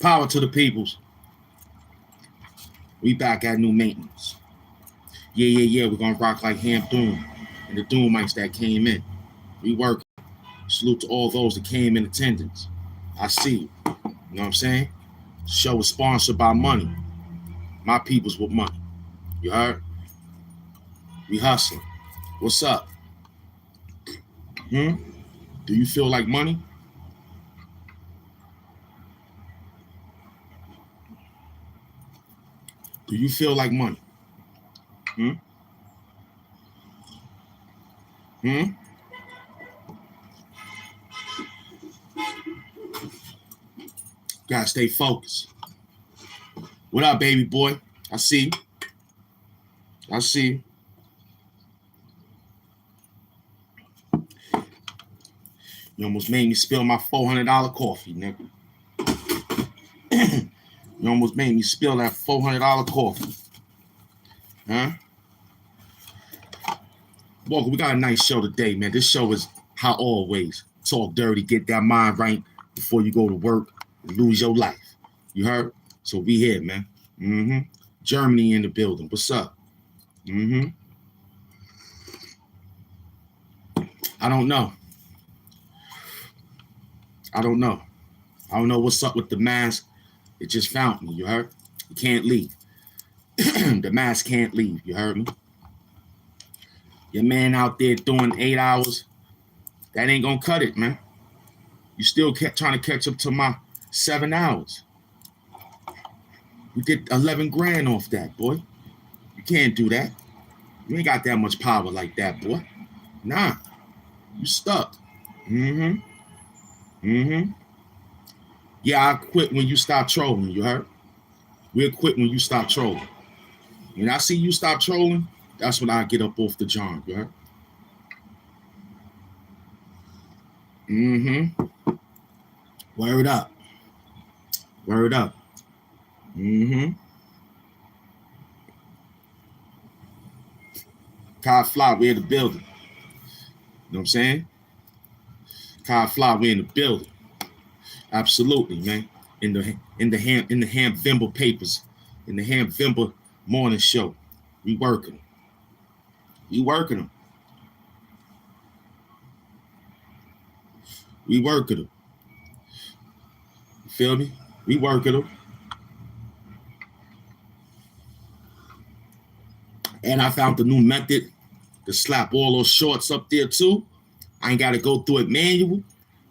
Power to the peoples. We back at new maintenance. Yeah. We're gonna rock like Hamp Doom and the Doomites that came in. We work. Salute to all those that came in attendance. I see you. You know what I'm saying? Show is sponsored by money. My peoples with money. You heard? We hustling. What's up? Do you feel like money? Do you feel like money? Gotta stay focused. What up, baby boy? I see. You almost made me spill my $400 coffee, nigga. You almost made me spill that $400 coffee. Huh? Welcome. We got a nice show today, man. This show is how always. Talk dirty, get that mind right before you go to work and lose your life. You heard? So we here, man. Germany in the building. What's up? I don't know what's up with the mask. It just found me, you heard? You can't leave. The mask can't leave, you heard me? Your man out there doing 8 hours, that ain't gonna cut it, man. You still kept trying to catch up to my 7 hours. We did 11 grand off that, boy. You can't do that. You ain't got that much power like that, boy. Nah, you stuck. Yeah, I quit when you stop trolling, you heard? We'll quit when you stop trolling. When I see you stop trolling, that's when I get up off the John, you heard? Word up. Kai Fly, we in the building. You know what I'm saying? Kai Fly, we in the building. Absolutely, man. In the Hampvember papers, in the Hampvember morning show, we working them. You feel me? We working them. And I found the new method to slap all those shorts up there too. I ain't got to go through it manual.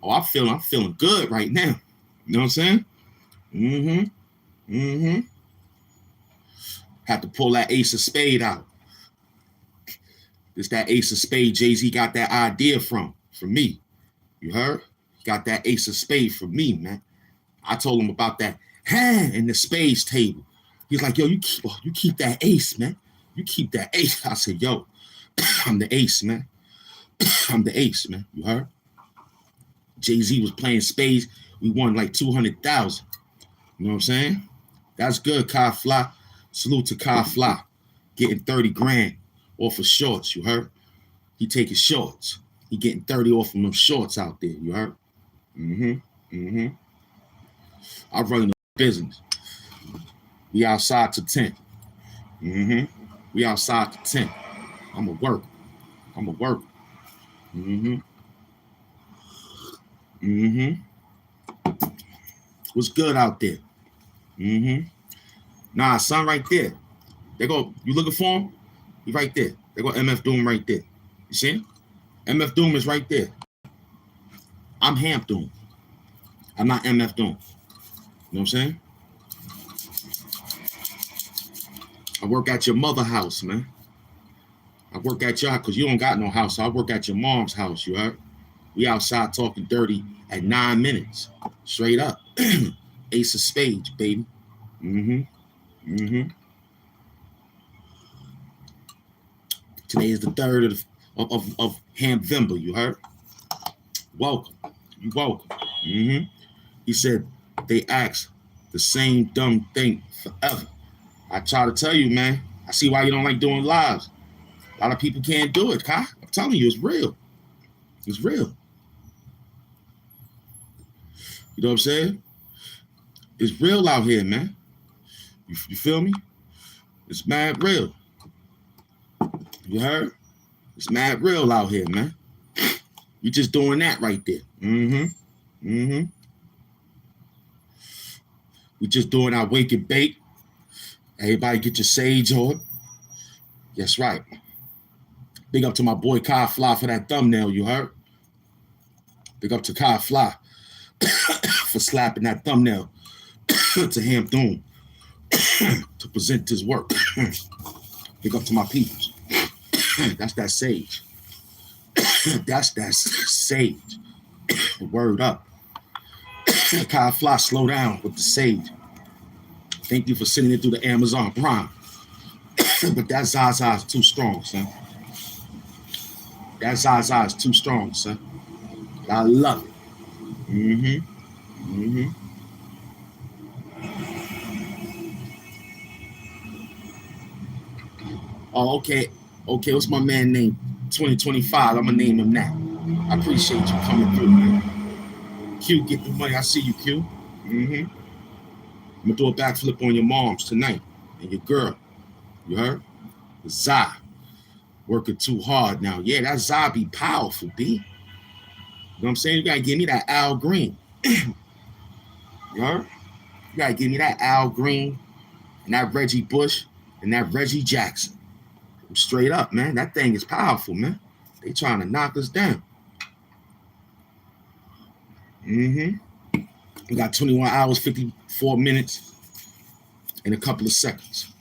Oh, I'm feeling good right now. You know what I'm saying? Had to pull that ace of spade out. It's that ace of spade Jay-Z got that idea from me. You heard? He got that ace of spade from me, man. I told him about that hand in the spades table. He's like, yo, you keep that ace, man. You keep that ace. I said, yo, I'm the ace, man. I'm the ace, man. You heard? Jay-Z was playing spades. We won like 200,000. You know what I'm saying? That's good, Kai Fly. Salute to Kai Fly. Getting 30 grand off of shorts, you heard? He taking shorts. He getting 30 off of them shorts out there, you heard? I run the business. We outside to 10. We outside to 10. I'm a worker. What's good out there? Nah, son right there. They go, you looking for him? He right there. They go MF Doom right there. You see him? MF Doom is right there. I'm Hamp Doom. I'm not MF Doom. You know what I'm saying? I work at your mother house, man. I work at your house because you don't got no house. So I work at your mom's house, you heard? We outside talking dirty at 9 minutes. Straight up. Ace of spades, baby. Today is the 3rd of Hampvember, you heard? Welcome. You welcome. He said they ask the same dumb thing forever. I try to tell you, man. I see why you don't like doing lives. A lot of people can't do it, Kai. I'm telling you, it's real. It's real. You know what I'm saying? It's real out here, man. You feel me? It's mad real. You heard? It's mad real out here, man. You just doing that right there. We just doing our wake and bake. Everybody get your sage on. That's right. Big up to my boy Kai Fly for that thumbnail, you heard? Big up to Kai Fly for slapping that thumbnail to Hampvember to present his work. Big up to my peoples. That's that sage. That's that sage. Word up. Kai Fly, slow down with the sage. Thank you for sending it through the Amazon Prime. But that Zaza is too strong, son. That Zaza is too strong, son. I love it. Oh, okay. Okay, what's my man named? 2025. I'm gonna name him that. I appreciate you coming through, man. Q, get the money. I see you, Q. I'm gonna do a backflip on your moms tonight and your girl. You heard? Za. Working too hard now. Yeah, that Za be powerful, B. You know what I'm saying? You gotta give me that Al Green. You heard? You gotta give me that Al Green and that Reggie Bush and that Reggie Jackson. Straight up, man. That thing is powerful, man. They trying to knock us down. We got 21 hours, 54 minutes, and a couple of seconds.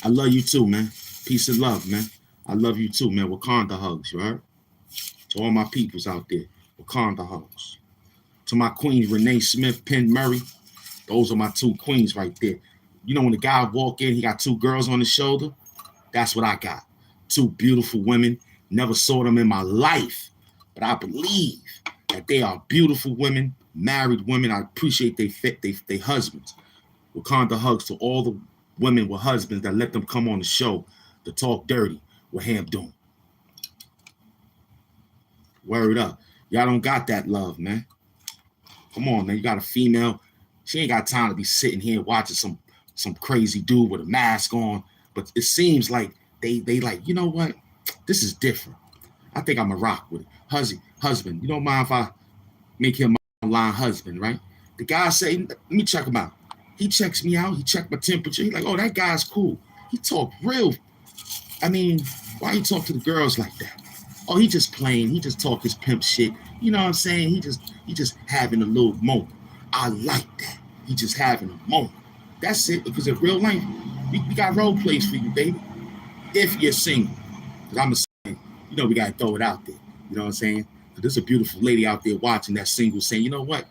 I love you too, man. Peace and love, man. I love you too, man. Wakanda hugs, you heard? To all my peoples out there, Wakanda hugs. To my queens, Renee Smith, Penn Murray. Those are my two queens right there. You know, when the guy walk in, he got two girls on his shoulder. That's what I got. Two beautiful women. Never saw them in my life. But I believe that they are beautiful women, married women. I appreciate they husbands. Wakanda hugs to all the women with husbands that let them come on the show to talk dirty with Hamp doing. Word up. Y'all don't got that love, man. Come on, man. You got a female. She ain't got time to be sitting here watching some crazy dude with a mask on. But it seems like they like, you know what? This is different. I think I'm a rock with it. Husband, you don't mind if I make him my online husband, right? The guy say, let me check him out. He checks me out. He checked my temperature. He's like, oh, that guy's cool. He talk real. I mean, why he talk to the girls like that? Oh, he just playing. He just talk his pimp shit. You know what I'm saying? He just having a little moment. I like that. He just having a moment. That's it. Because in real life, we got role plays for you, baby. If you're single. Because I'm a saying, you know, we got to throw it out there. You know what I'm saying? Because there's a beautiful lady out there watching that single saying, you know what?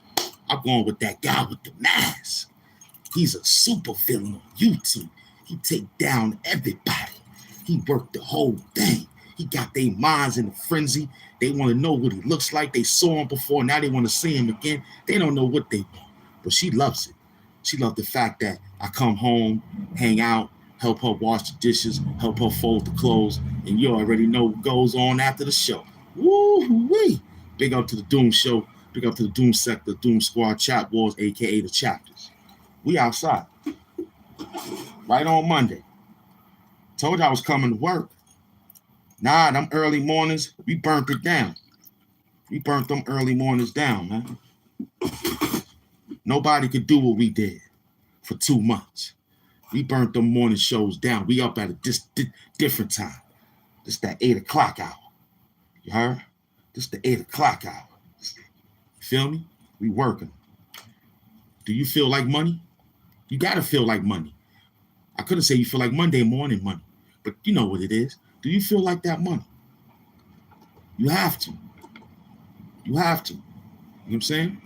I'm going with that guy with the mask. He's a super villain on YouTube. He take down everybody. He worked the whole thing. He got their minds in a frenzy. They want to know what he looks like. They saw him before. Now they want to see him again. They don't know what they want. But she loves it. She loved the fact that I come home, hang out, help her wash the dishes, help her fold the clothes, and you already know what goes on after the show. Woo-wee. Big up to the Doom Show. Big up to the Doom Sector, Doom Squad, Chat Wars, a.k.a. the Chapters. We outside. Right on Monday. Told you I was coming to work. Nah, them early mornings, we burnt it down. We burnt them early mornings down, man. Nobody could do what we did for 2 months. We burnt them morning shows down. We up at a different time. This that 8 o'clock hour. You heard? This the 8 o'clock hour. You feel me? We working. Do you feel like money? You gotta feel like money. I couldn't say you feel like Monday morning money, but you know what it is. Do you feel like that money? You have to. You have to. You know what I'm saying?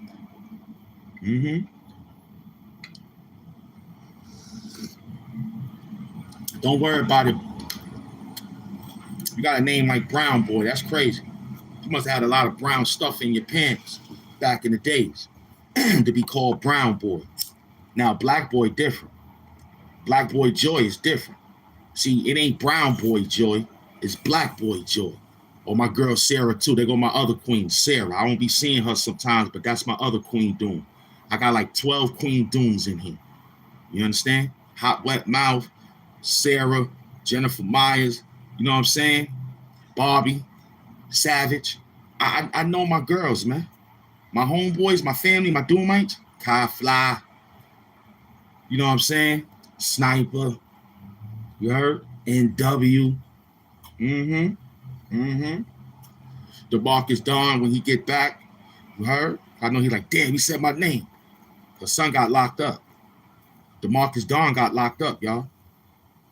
Don't worry about it. You got a name like Brown Boy. That's crazy. You must have had a lot of brown stuff in your pants back in the days to be called Brown Boy. Now, Black Boy different. Black Boy Joy is different. See, it ain't Brown Boy Joy. It's Black Boy Joy. Oh, my girl Sarah too. They go my other queen, Sarah. I don't be seeing her sometimes, but that's my other queen Doom. I got like 12 Queen Dooms in here. You understand? Hot Wet Mouth, Sarah, Jennifer Myers, you know what I'm saying? Barbie, Savage. I know my girls, man. My homeboys, my family, my Doomites, Kai Fly, you know what I'm saying? Sniper, you heard? NW. The Marcus Dawn, when he get back, you heard? I know he like, damn, he said my name. The son got locked up. The Marcus Dawn got locked up, y'all.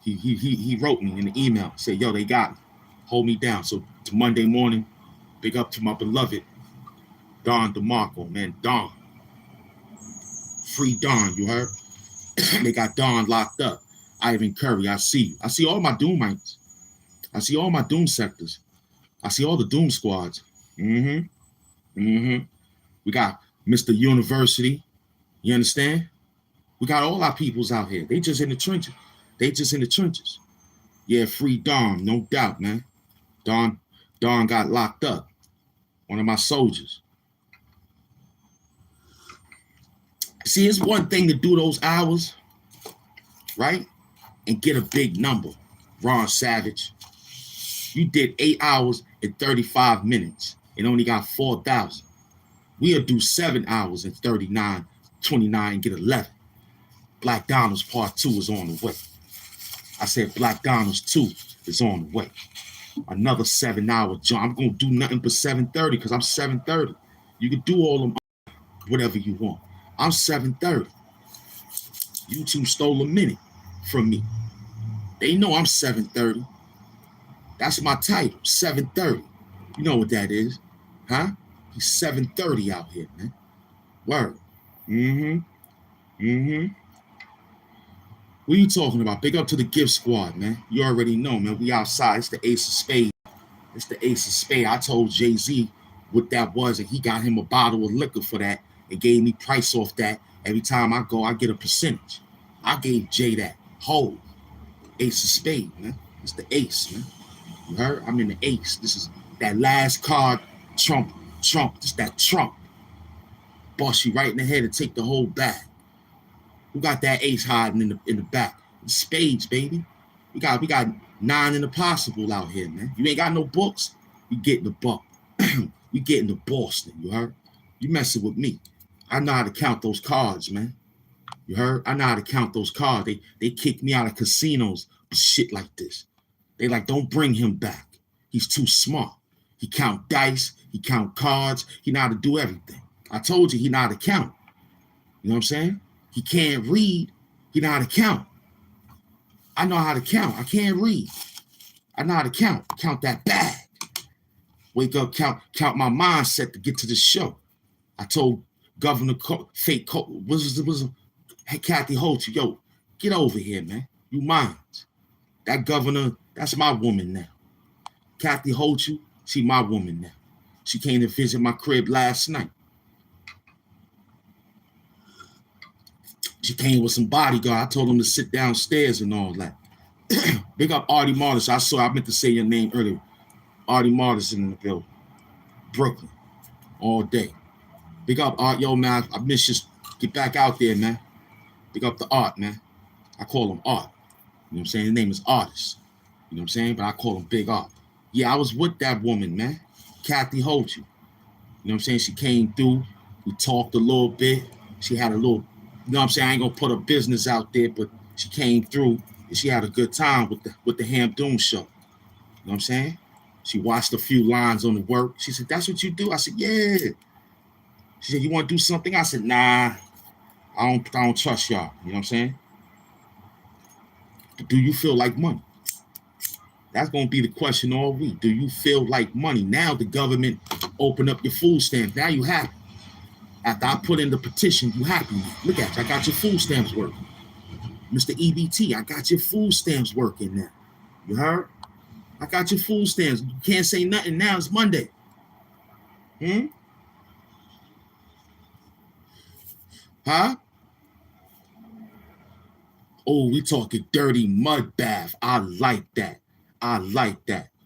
He wrote me in the email, said, yo, they got me. Hold me down. So to Monday morning, big up to my beloved Don DeMarco, man. Don. Free Don, you heard? They got Don locked up. Ivan Curry, I see you. I see all my Doomites. I see all my Doom sectors. I see all the Doom squads. We got Mr. University. You understand? We got all our peoples out here. They just in the trenches. Yeah, free Don, no doubt, man. Don got locked up. One of my soldiers. See, it's one thing to do those hours, right? And get a big number. Ron Savage. You did 8 hours and 35 minutes and only got 4,000. We'll do 7 hours and 29 and get 11. Black Donald's Part 2 is on the way. I said Black Donald's 2 is on the way. Another 7-hour jump. I'm going to do nothing but 7:30 because I'm 7:30. You can do all them whatever you want. I'm 7:30. YouTube stole a minute from me. They know I'm 7:30. That's my title, 7:30. You know what that is, huh? He's 7:30 out here, man. Word. What are you talking about? Big up to the gift squad, man. You already know, man. We outside. It's the Ace of Spades. It's the Ace of Spades. I told Jay-Z what that was, and he got him a bottle of liquor for that and gave me price off that. Every time I go, I get a percentage. I gave Jay that whole Ace of Spades, man. It's the Ace, man. You heard? I'm in the Ace. This is that last card, Trump. This that Trump. Boss you right in the head and take the whole bag. Who got that ace hiding in the back? Spades, baby. We got 9 in the possible out here, man. You ain't got no books, we getting the buck. We getting to Boston, you heard? You messing with me. I know how to count those cards, man. You heard? I know how to count those cards. They kicked me out of casinos for shit like this. They like, don't bring him back. He's too smart. He count dice, he count cards, he know how to do everything. I told you he know how to count. You know what I'm saying? He can't read, he know how to count. I know how to count. I can't read. I know how to count. Count that bag. Wake up, count my mindset to get to the show. I told Governor hey, Kathy Holt, yo, get over here, man. You mine. That governor, that's my woman now. Kathy Holt, she my woman now. She came to visit my crib last night. She came with some bodyguard. I told him to sit downstairs and all that. Big up Artie Martis. I meant to say your name earlier. Artie Martis in the building. Brooklyn. All day. Big up Art. Yo, man, I miss you. Get back out there, man. Big up the Art, man. I call him Art. You know what I'm saying? His name is Artist. You know what I'm saying? But I call him Big Art. Yeah, I was with that woman, man. Kathy Holt. You know what I'm saying? She came through. We talked a little bit. She had a little, you know what I'm saying? I ain't gonna put her business out there, but she came through and she had a good time with the Ham Doom show. You know what I'm saying? She watched a few lines on the work. She said, that's what you do? I said, yeah. She said, you want to do something? I said, nah, I don't trust y'all. You know what I'm saying? Do you feel like money? That's going to be the question all week. Do you feel like money? Now the government opened up your food stamps. Now you happy. After I put in the petition, you happy now. Look at you. I got your food stamps working. Mr. EBT, I got your food stamps working now. You heard? I got your food stamps. You can't say nothing now. It's Monday. Huh? Oh, we talking dirty mud bath. I like that.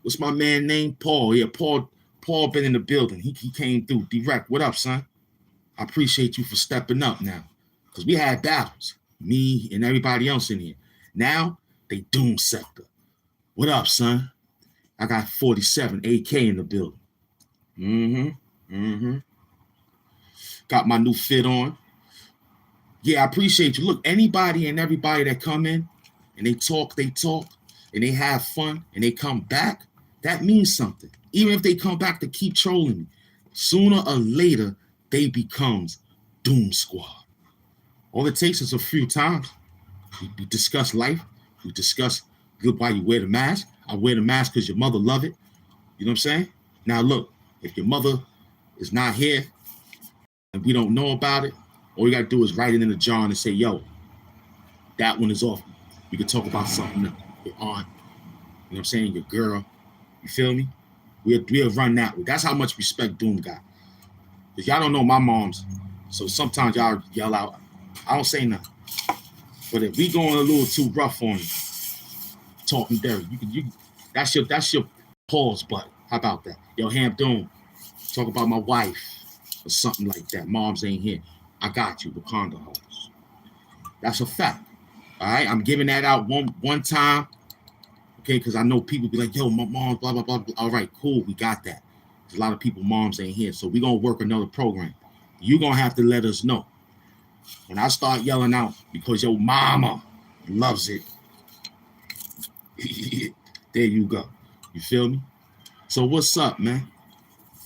What's my man name? Paul. Yeah, Paul been in the building. He came through. Direct. What up, son? I appreciate you for stepping up now. Because we had battles. Me and everybody else in here. Now, they doom sector. What up, son? I got 47 AK in the building. Got my new fit on. Yeah, I appreciate you. Look, anybody and everybody that come in and they talk, and they have fun, and they come back, that means something. Even if they come back to keep trolling me, sooner or later, they becomes Doom Squad. All it takes is a few times. We discuss life. We discuss why you wear the mask. I wear the mask because your mother love it. You know what I'm saying? Now, look, if your mother is not here and we don't know about it, all you got to do is write it in the jar and say, yo, that one is off. We can talk about something else. Your aunt, you know what I'm saying? Your girl. You feel me? We'll run that way. That's how much respect Doom got. Because y'all don't know my moms, so sometimes y'all yell out. I don't say nothing. But if we going a little too rough on you, talking dirty, you can that's your pause button. How about that? Yo, Hamp Doom, talk about my wife or something like that. Moms ain't here. I got you, Wakanda hoes. That's a fact. All right, I'm giving that out one time. Okay, because I know people be like, yo, my mom, blah, blah, blah, blah. All right, cool, we got that. There's a lot of people, moms ain't here. So we're going to work another program. You're going to have to let us know. When I start yelling out because your mama loves it, there you go. You feel me? So what's up, man?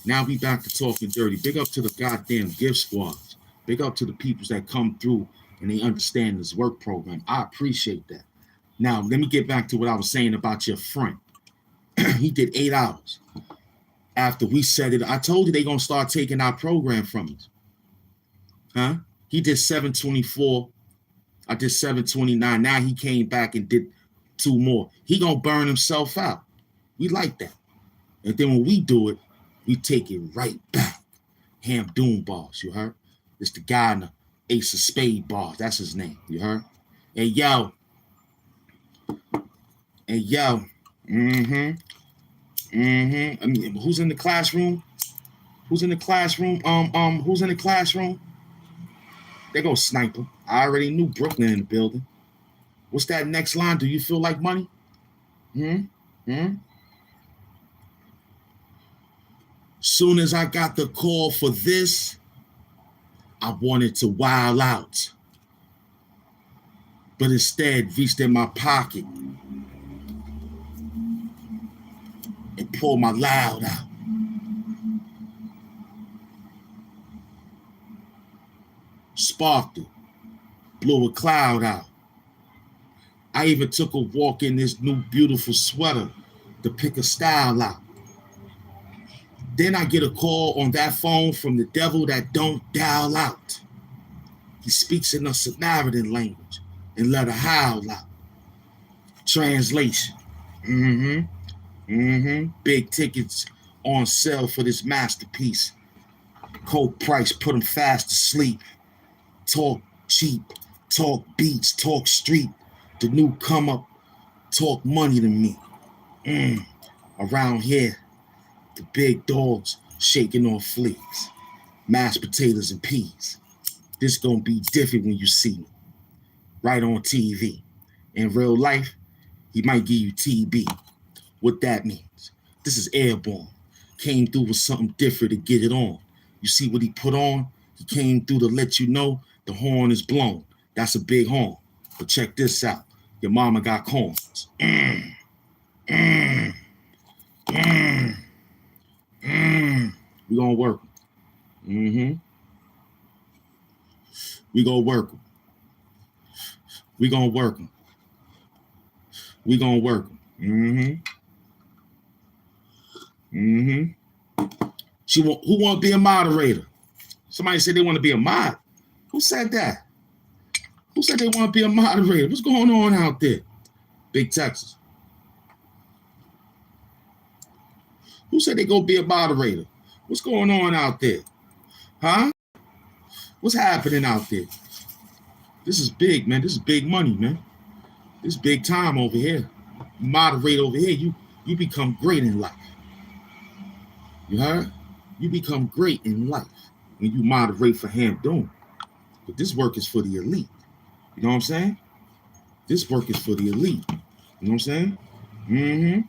Now we back to talking dirty. Big up to the goddamn gift squads. Big up to the people that come through and they understand this work program. I appreciate that. Now, let me get back to what I was saying about your friend. He did 8 hours. After we said it, I told you they're going to start taking our program from us. Huh? He did 724. I did 729. Now he came back and did 2 more. He going to burn himself out. We like that. And then when we do it, we take it right back. Hamp Doom bars, you heard? It's the guy in the Ace of Spade bars. That's his name, you heard? And yo. I mean, who's in the classroom? Who's in the classroom? Who's in the classroom? They go sniper. I already knew Brooklyn in the building. What's that next line? Do you feel like money? Soon as I got the call for this, I wanted to wild out. But instead reached in my pocket and pulled my loud out. Sparked it, blew a cloud out. I even took a walk in this new beautiful sweater to pick a style out. Then I get a call on that phone from the devil that don't dial out. He speaks in a Samaritan language and let a howl out. Translation. Big tickets on sale for this masterpiece. Cold price, put them fast to sleep. Talk cheap, talk beats, talk street. The new come up, talk money to me. Around here, the big dogs shaking off fleas. Mashed potatoes and peas. This gonna be different when you see me. Right on TV. In real life, he might give you TB. What that means. This is airborne. Came through with something different to get it on. You see what he put on? He came through to let you know the horn is blown. That's a big horn. But check this out. Your mama got corns. We gonna work them. We gonna work them. We gonna work them. We gonna work them. Who want to be a moderator? Somebody said they want to be a mod. Who said that? Who said they want to be a moderator? What's going on out there? Big Texas. Who said they go be a moderator? What's going on out there? Huh? What's happening out there? This is big, man. This is big money, man. This is big time over here. You moderate over here. You become great in life. You heard? You become great in life when you moderate for Hampvember. But this work is for the elite. You know what I'm saying? This work is for the elite. You know what I'm saying? Mm-hmm.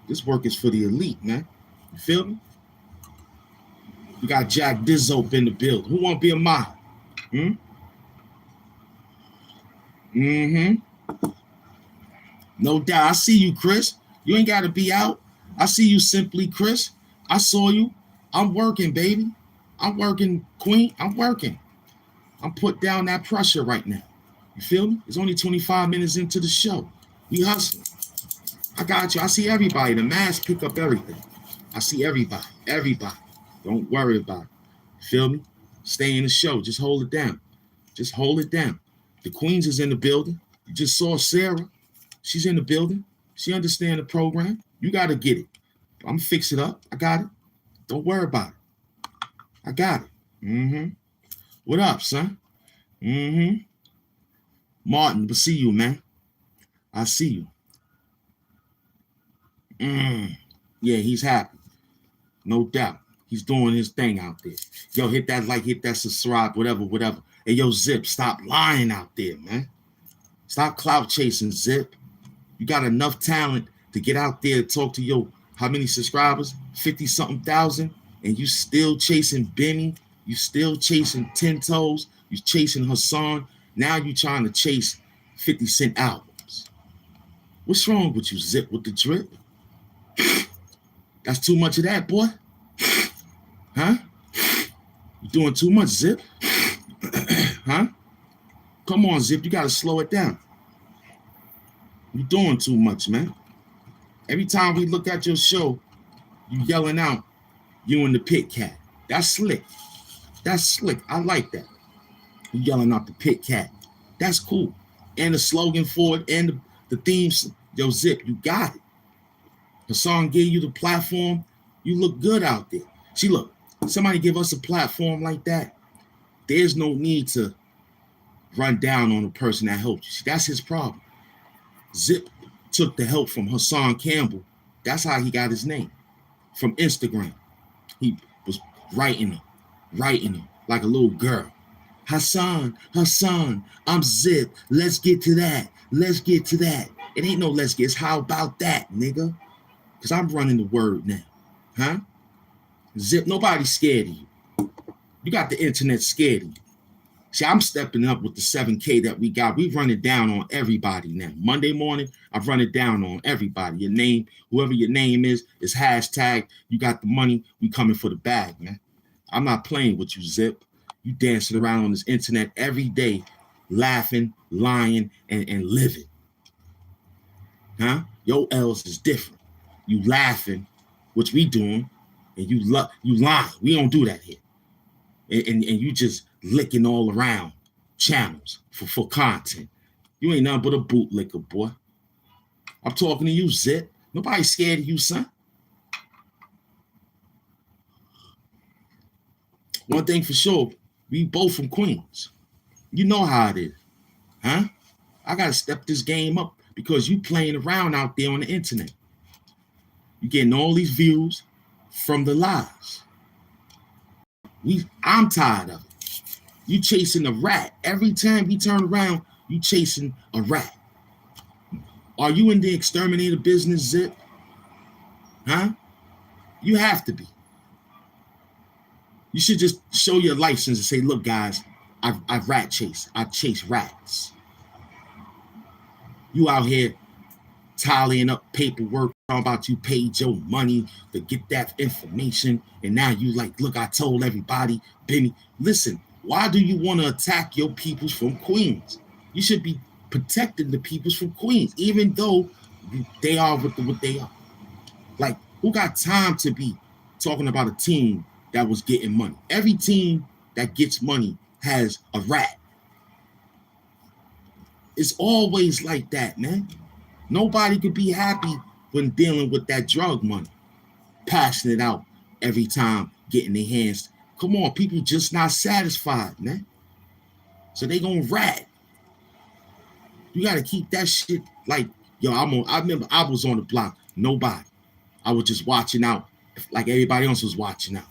This work is for the elite, man. You feel me? You got Jack Dizzo in the building. Who want to be a model? Hmm? Mm-hmm. No doubt. I see you, Chris. You ain't got to be out. I see you, Simply Chris. I saw you. I'm working, baby. I'm working, Queen. I'm working. I'm put down that pressure right now. You feel me? It's only 25 minutes into the show. We hustling. I got you. I see everybody. The mask pick up everything. I see everybody. Everybody. Don't worry about it. You feel me? Stay in the show. Just hold it down. Just hold it down. The Queens is in the building. You just saw Sarah. She's in the building. She understands the program. You got to get it. I'm going to fix it up. I got it. Don't worry about it. I got it. Mm-hmm. What up, son? Mm-hmm. Martin, but see you, man. I see you. Yeah, he's happy. No doubt. He's doing his thing out there. Yo, hit that like, hit that subscribe, whatever. Hey, yo, Zip, stop lying out there, man. Stop clout chasing, Zip. You got enough talent to get out there and talk to your, how many subscribers? 50-something thousand. And you still chasing Benny. You still chasing 10 Toes. You chasing Hassan. Now you trying to chase 50 Cent albums. What's wrong with you, Zip, with the drip? That's too much of that, boy. Huh? You doing too much, Zip? Huh? Come on, Zip. You got to slow it down. You doing too much, man. Every time we look at your show, you yelling out, you and the Pit Cat. That's slick. That's slick. I like that. You yelling out the Pit Cat. That's cool. And the slogan for it and the themes. Yo, Zip, you got it. Hassan gave you the platform. You look good out there. See, look, somebody give us a platform like that. There's no need to run down on the person that helped you. See, that's his problem. Zip took the help from Hassan Campbell. That's how he got his name. From Instagram. He was writing him like a little girl. Hassan, I'm Zip. Let's get to that. It ain't no let's get. It's how about that, nigga? Because I'm running the word now. Huh? Zip, nobody's scared of you. You got the internet scared of you. See, I'm stepping up with the 7K that we got. We run it down on everybody now. Monday morning, I've run it down on everybody. Your name, whoever your name is hashtag. You got the money. We coming for the bag, man. I'm not playing with you, Zip. You dancing around on this internet every day, laughing, lying, and living. Huh? Your L's is different. You laughing, which we doing, and you lying. We don't do that here. And you just licking all around channels for content. You ain't nothing but a bootlicker, boy. I'm talking to you, Zip. Nobody's scared of you, son. One thing for sure, we both from Queens. You know how it is, huh? I gotta step this game up because you playing around out there on the internet. You getting all these views from the lies. I'm tired of it. You chasing a rat. Every time we turn around, you chasing a rat. Are you in the exterminator business, Zip? Huh? You have to be. You should just show your license and say, look, guys, I rat chase. I chase rats. You out here tallying up paperwork about you paid your money to get that information. And now you like, look, I told everybody, Benny, listen, why do you want to attack your peoples from Queens? You should be protecting the peoples from Queens, even though they are what they are. Like, who got time to be talking about a team that was getting money? Every team that gets money has a rat. It's always like that, man. Nobody could be happy when dealing with that drug money, passing it out every time, getting their hands. Come on, people just not satisfied, man. So they gonna rat. You gotta keep that shit like Yo, I remember I was on the block. Nobody. I was just watching out like everybody else was watching out.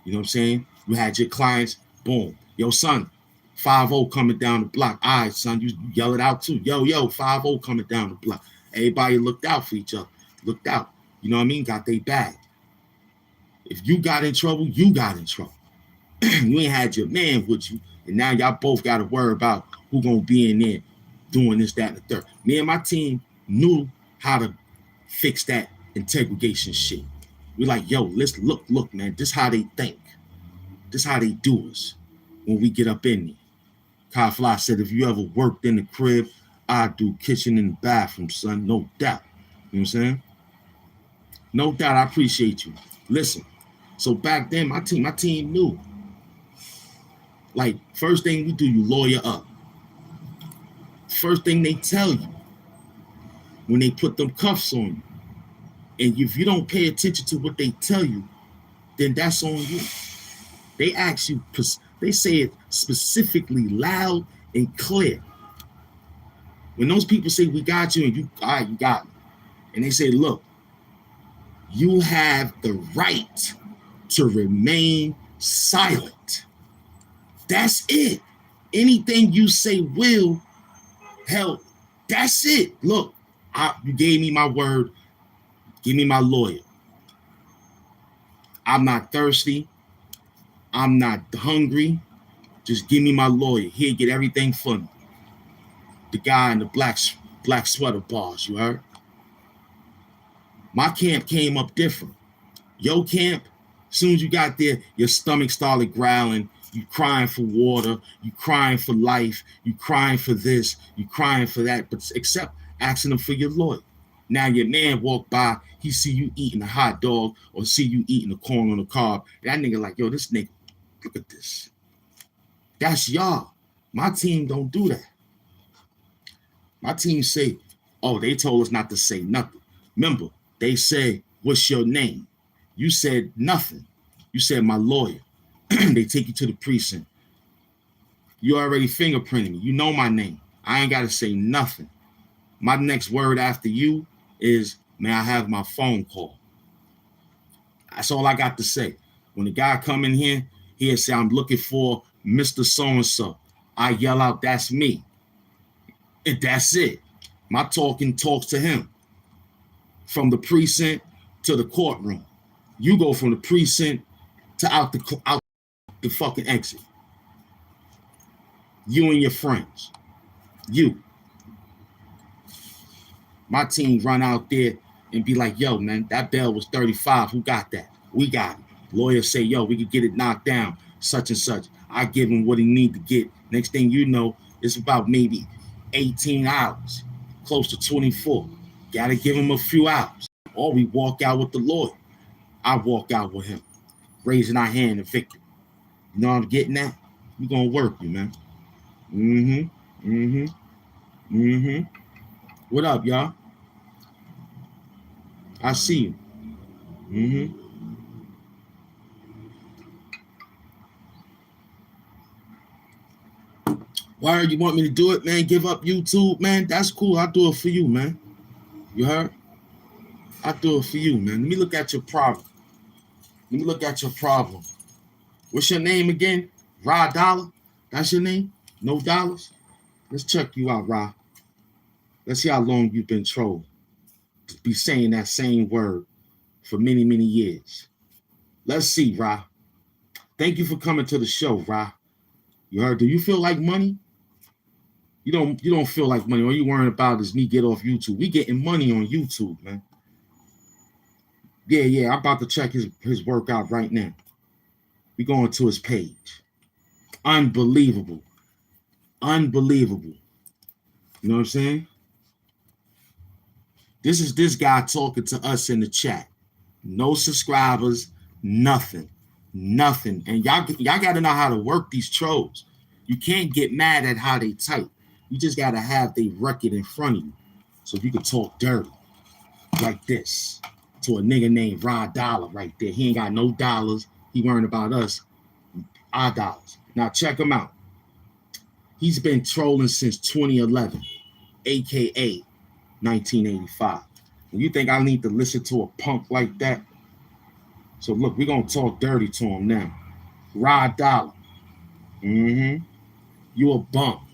You know what I'm saying? You had your clients, boom. Yo, son, 5-0 coming down the block. All right, son, you yell it out too. Yo, 5-0 coming down the block. Everybody looked out for each other. Looked out. You know what I mean? Got they bag. If you got in trouble, you got in trouble. You ain't had your man with you. And now y'all both got to worry about who going to be in there doing this, that, and the third. Me and my team knew how to fix that integration shit. We like, yo, let's look, man. This how they think. This how they do us when we get up in there. Kyle Fly said, if you ever worked in the crib, I do kitchen and bathroom, son. No doubt. You know what I'm saying? No doubt. I appreciate you. Listen. So back then, my team knew. Like, first thing we do, you lawyer up. First thing they tell you when they put them cuffs on you. And if you don't pay attention to what they tell you, then that's on you. They ask you, they say it specifically loud and clear. When those people say, we got you, and you, all right, you got me. And they say, look, you have the right to remain silent. That's it. Anything you say will help. That's it. Look, you gave me my word. Give me my lawyer. I'm not thirsty. I'm not hungry. Just give me my lawyer. He'll get everything for me. The guy in the black sweater bars, you heard? My camp came up different. Your camp, as soon as you got there, your stomach started growling. You crying for water. You crying for life. You crying for this. You crying for that. But except asking them for your lawyer. Now your man walk by, he see you eating a hot dog or see you eating a corn on the cob. That nigga like, yo, this nigga, look at this. That's y'all. My team don't do that. My team say, oh, they told us not to say nothing. Remember, they say, what's your name? You said nothing. You said my lawyer. They take you to the precinct. You already fingerprinted me. You know my name. I ain't got to say nothing. My next word after you is, may I have my phone call? That's all I got to say. When the guy come in here, he'll say, I'm looking for Mr. So-and-so. I yell out, that's me. And that's it. My talking talks to him. From the precinct to the courtroom. You go from the precinct to out the fucking exit. You and your friends. You. My team run out there and be like, yo, man, that bail was 35. Who got that? We got it. Lawyers say, yo, we could get it knocked down, such and such. I give him what he need to get. Next thing you know, it's about maybe 18 hours, close to 24. Got to give him a few hours. Or we walk out with the lawyer. I walk out with him, raising our hand in victory. You know what I'm getting at? We going to work you, man. What up, y'all? I see you. Why you want me to do it, man? Give up YouTube, man? That's cool. I'll do it for you, man. You heard? I'll do it for you, man. Let me look at your problem. What's your name again? Ra Dollar? That's your name? No dollars? Let's check you out, Ra. Let's see how long you've been trolled. To be saying that same word for many, many years. Let's see, Ra. Thank you for coming to the show, Ra. You heard? Do you feel like money? You don't feel like money. All you worrying about is me get off YouTube. We getting money on YouTube, man. Yeah. I'm about to check his work out right now. We going to his page. Unbelievable. You know what I'm saying? This is this guy talking to us in the chat. No subscribers, nothing. And y'all got to know how to work these trolls. You can't get mad at how they type. You just got to have their record in front of you. So you can talk dirty like this to a nigga named Ra Dollar right there. He ain't got no dollars. He worrying about us, our dollars. Now check him out. He's been trolling since 2011, a.k.a. 1985. And you think I need to listen to a punk like that? So look, we're going to talk dirty to him now. Rod Dollar. You a bum.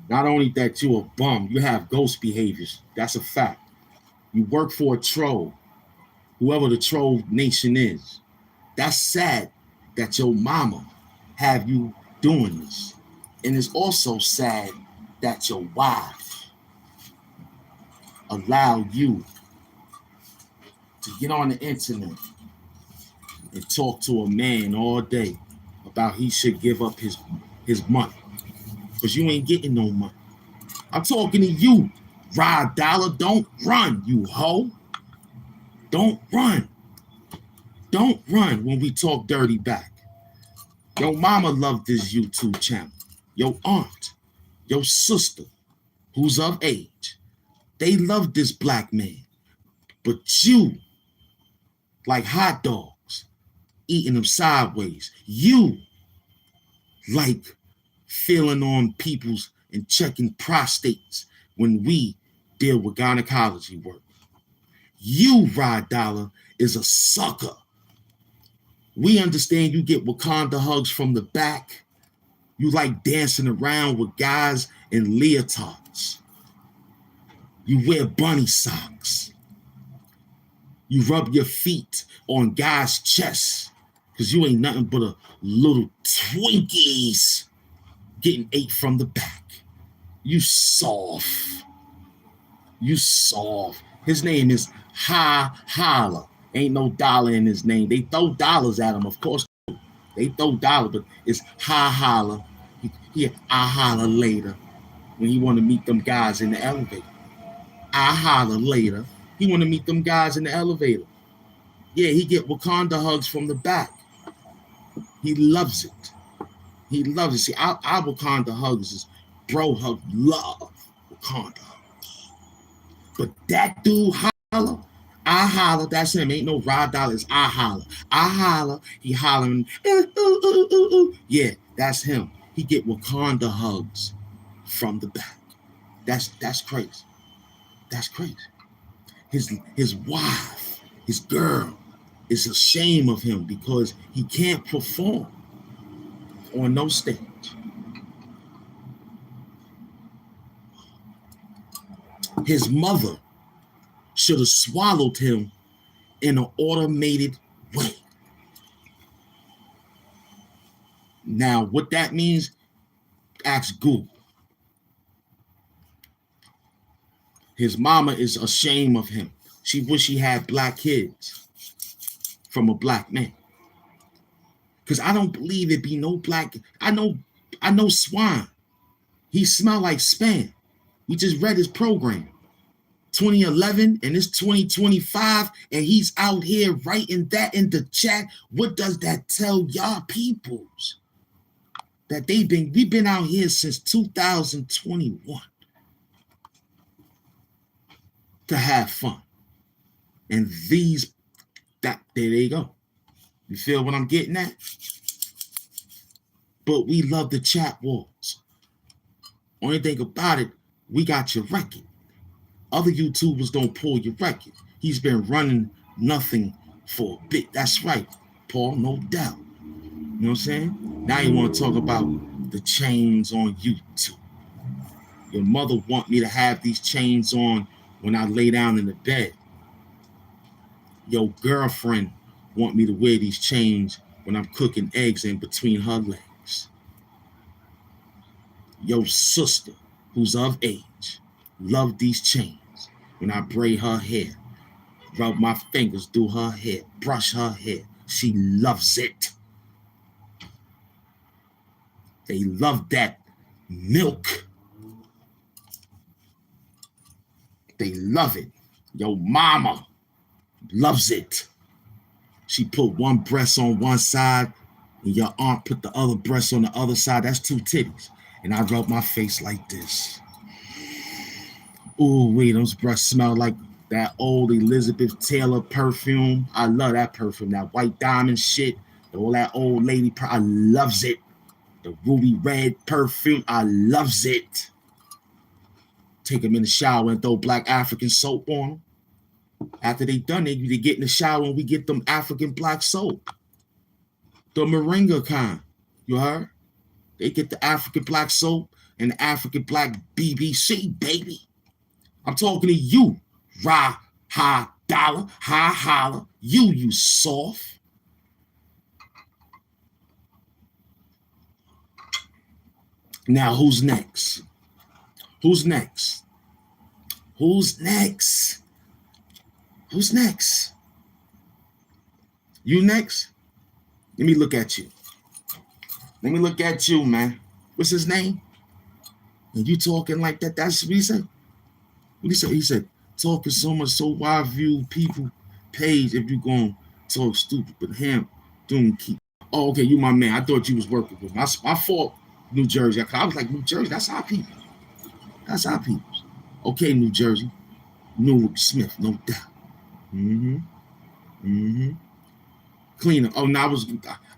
Not only that you a bum, you have ghost behaviors. That's a fact. You work for a troll, whoever the troll nation is. That's sad that your mama have you doing this. And it's also sad that your wife allowed you to get on the internet and talk to a man all day about he should give up his money. Because you ain't getting no money. I'm talking to you, Rod Dollar. Don't run, you hoe. Don't run. Don't run when we talk dirty back. Your mama loved this YouTube channel. Your aunt, your sister, who's of age, they love this black man. But you, like hot dogs, eating them sideways. You like feeling on people's and checking prostates when we deal with gynecology work. You, Rod Dollar, is a sucker. We understand you get Wakanda hugs from the back. You like dancing around with guys in leotards. You wear bunny socks. You rub your feet on guys' chests because you ain't nothing but a little Twinkies getting ate from the back. You soft. You soft. His name is Holla. Ain't no dollar in his name. They throw dollars at him, of course. They throw dollars, but it's Holla. I holler later when he want to meet them guys in the elevator. I holler later. He want to meet them guys in the elevator. Yeah, he get Wakanda hugs from the back. He loves it. He loves it. See, our Wakanda hugs is bro hug love Wakanda hugs. But that dude Holla, I holler, that's him. Ain't no Rod Dollar, it's I holler. I holler, he hollering, ooh, ooh, ooh, ooh, ooh. Yeah, that's him. He get Wakanda hugs from the back. That's crazy. That's crazy. His wife, his girl, is ashamed of him because he can't perform on no stage. His mother should have swallowed him in an automated way. Now, what that means, ask Google. His mama is ashamed of him. She wish he had black kids from a black man. Because I don't believe it be no black. I know Swine. He smell like spam. We just read his program. 2011 and it's 2025 and he's out here writing that in the chat. What does that tell y'all peoples? That we've been out here since 2021 to have fun. And there they go. You feel what I'm getting at? But we love the chat wars. Only thing about it, we got your record. Other YouTubers don't pull your record. He's been running nothing for a bit. That's right, Paul, no doubt. You know what I'm saying? Now you want to talk about the chains on YouTube. Your mother want me to have these chains on when I lay down in the bed. Your girlfriend want me to wear these chains when I'm cooking eggs in between her legs. Your sister, who's of age, love these chains when I braid her hair, rub my fingers through her hair, brush her hair. She loves it. They love that milk. They love it. Your mama loves it. She put one breast on one side and your aunt put the other breast on the other side. That's two titties. And I rub my face like this. Ooh, wait, those breasts smell like that old Elizabeth Taylor perfume. I love that perfume, that white diamond shit. All that old lady, I loves it. The ruby red perfume, I loves it. take them in the shower and throw black African soap on them. After they done it, they get in the shower and we get them African black soap. The moringa kind. You heard? They get the African black soap and the African black BBC, baby. I'm talking to you, Ra, ha, dollar, ha, holla. You soft. Now, who's next? Who's next? Who's next? Who's next? You next? Let me look at you. Let me look at you, man. What's his name? And you talking like that? That's what he said. What he said? He said, talking so much, so wide view people pays if you gonna talk stupid, but him doing keep. Oh, okay, you my man. I thought you was working with me. My fault, New Jersey. I was like, New Jersey, that's our people. That's our people. Okay, New Jersey. Newark Smith, no doubt. Cleaner. Oh, no,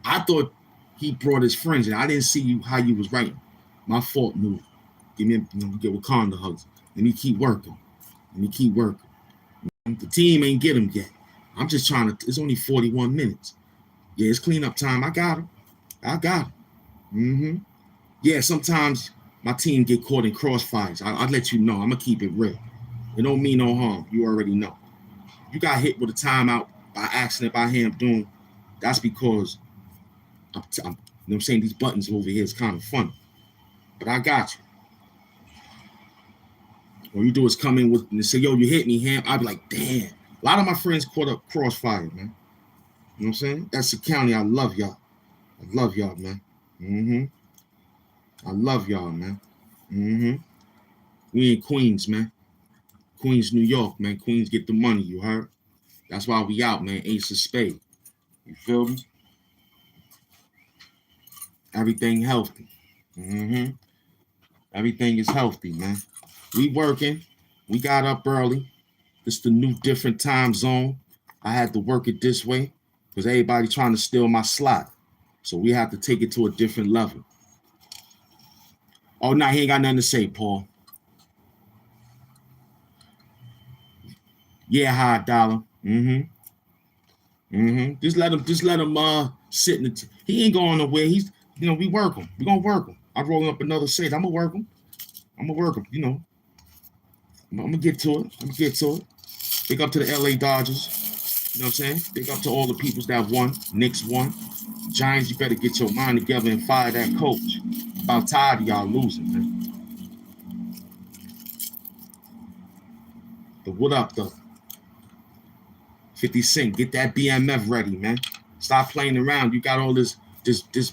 I thought he brought his friends and I didn't see you how you was writing. My fault, Newark. Give me get Wakanda hugs. Let me keep working. The team ain't get him yet. I'm just trying to, it's only 41 minutes. Yeah, it's cleanup time. I got him. Yeah, sometimes my team get caught in crossfires. I'll let you know. I'm going to keep it real. It don't mean no harm. You already know. You got hit with a timeout by accident by him doing, that's because you know what I'm saying, these buttons over here is kind of fun. But I got you. All you do is come in with and say, yo, you hit me, Ham. I'd be like, damn. A lot of my friends caught up crossfire, man. You know what I'm saying? That's the county. I love y'all. Man. I love y'all, man. We in Queens, man. Queens, New York, man. Queens get the money, you heard? That's why we out, man. Ace of spade. You feel me? Everything healthy. Everything is healthy, man. We working. We got up early. It's the new different time zone. I had to work it this way because everybody trying to steal my slot. So we have to take it to a different level. Oh, no, he ain't got nothing to say, Paul. Yeah, high dollar. Just let him sit in the he ain't going nowhere. He's, we work him. We gonna work him. I'm rolling up another set. I'm gonna work him. I'm gonna get to it. Big up to the LA Dodgers. You know what I'm saying? Big up to all the peoples that won. Knicks won. Giants, you better get your mind together and fire that coach. I'm about tired of y'all losing, man. But what up, though? 50 Cent, get that BMF ready, man. Stop playing around. You got all this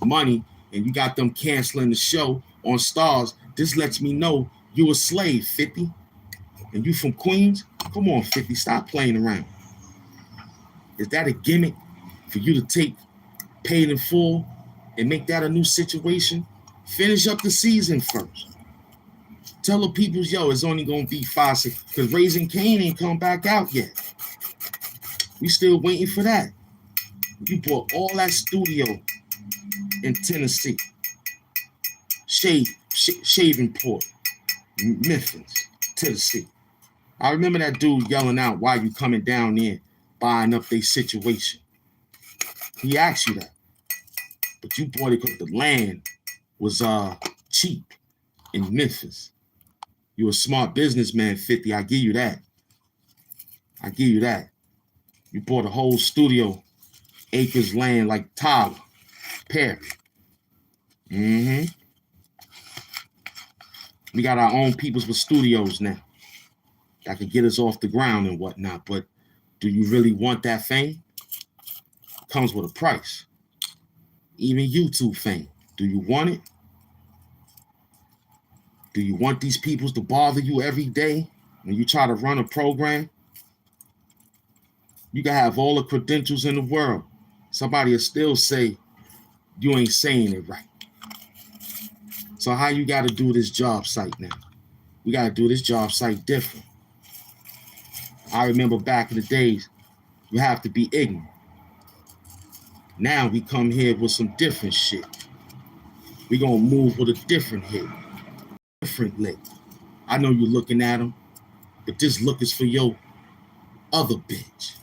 money, and you got them canceling the show on Stars. This lets me know you a slave, 50. And you from Queens? Come on, 50. Stop playing around. Is that a gimmick for you to take paid in full and make that a new situation? Finish up the season first. Tell the peoples, yo, it's only going to be 5, 6, because Raising Cane ain't come back out yet. We still waiting for that. You bought all that studio in Tennessee, Shavingport, Memphis, Tennessee. I remember that dude yelling out, why you coming down there buying up their situation? He asked you that. But you bought it because the land was cheap in Memphis. You're a smart businessman, 50. I give you that. You bought a whole studio, acres land like Tyler Perry. We got our own peoples with studios now that can get us off the ground and whatnot. But do you really want that fame? Comes with a price. Even YouTube fame. Do you want it? Do you want these peoples to bother you every day when you try to run a program? You can have all the credentials in the world. Somebody will still say you ain't saying it right. So how you got to do this job site now? We got to do this job site different. I remember back in the days, you have to be ignorant. Now we come here with some different shit. We gonna move with a different hit, different lick. I know you're looking at him, but this look is for your other bitch.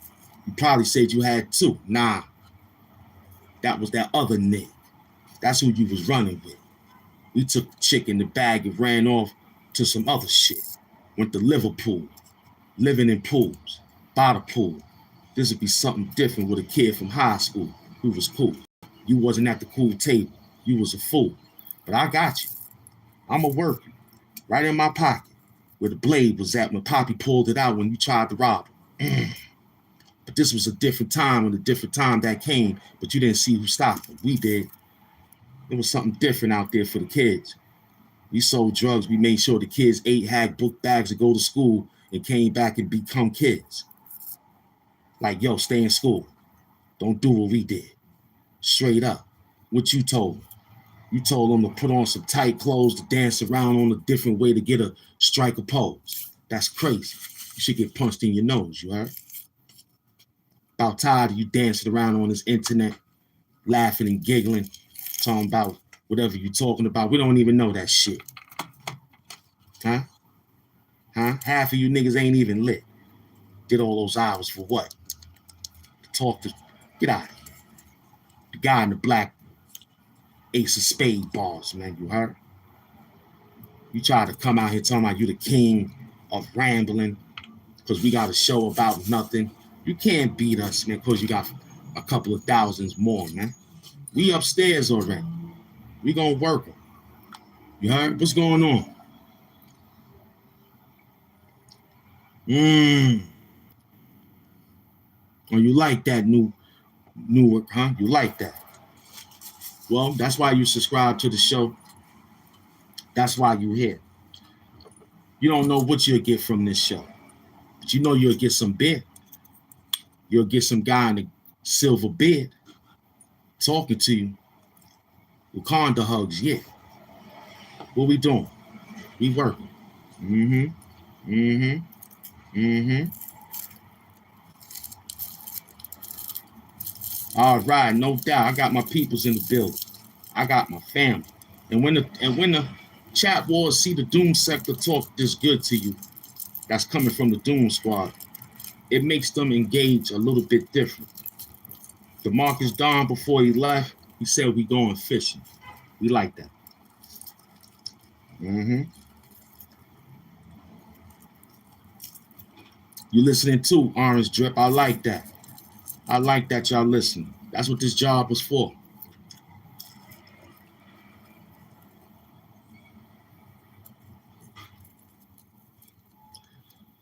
You probably said you had two. Nah, that was that other nigga. That's who you was running with. We took the chick in the bag and ran off to some other shit. Went to Liverpool, living in pools, by the pool. This would be something different with a kid from high school who was cool. You wasn't at the cool table. You was a fool. But I got you. I'ma work you. Right in my pocket. Where the blade was at when Poppy pulled it out when you tried to rob him. But this was a different time and a different time that came, but you didn't see who stopped him. We did. There was something different out there for the kids. We sold drugs. We made sure the kids ate, had book bags to go to school, and came back and become kids. Like, yo, stay in school. Don't do what we did. Straight up. What you told them? You told them to put on some tight clothes to dance around on a different way to get a striker pose. That's crazy. You should get punched in your nose, you heard? About tired of you dancing around on this internet, laughing and giggling, talking about whatever you talking about. We don't even know that shit. Huh? Half of you niggas ain't even lit. Did all those hours for what? Get out of here. The guy in the black ace of spade bars, man, you heard? You try to come out here talking about you the king of rambling because we got a show about nothing. You can't beat us, man, because you got a couple of thousands more, man. We upstairs already. We gonna work them. You heard? What's going on? Oh, you like that Newark, huh? You like that? Well, that's why you subscribe to the show. That's why you're here. You don't know what you'll get from this show, but you know you'll get some beer. You'll get some guy in a silver beard talking to you. Wakanda hugs, yeah. What we doing? We working. All right, no doubt. I got my peoples in the building. I got my family. And when the chat wars see the Doom sector talk this good to you, that's coming from the Doom Squad, it makes them engage a little bit different. DeMarcus Don, before he left, he said we going fishing. We like that. You listening too, Orange Drip. I like that. I like that y'all listening. That's what this job was for.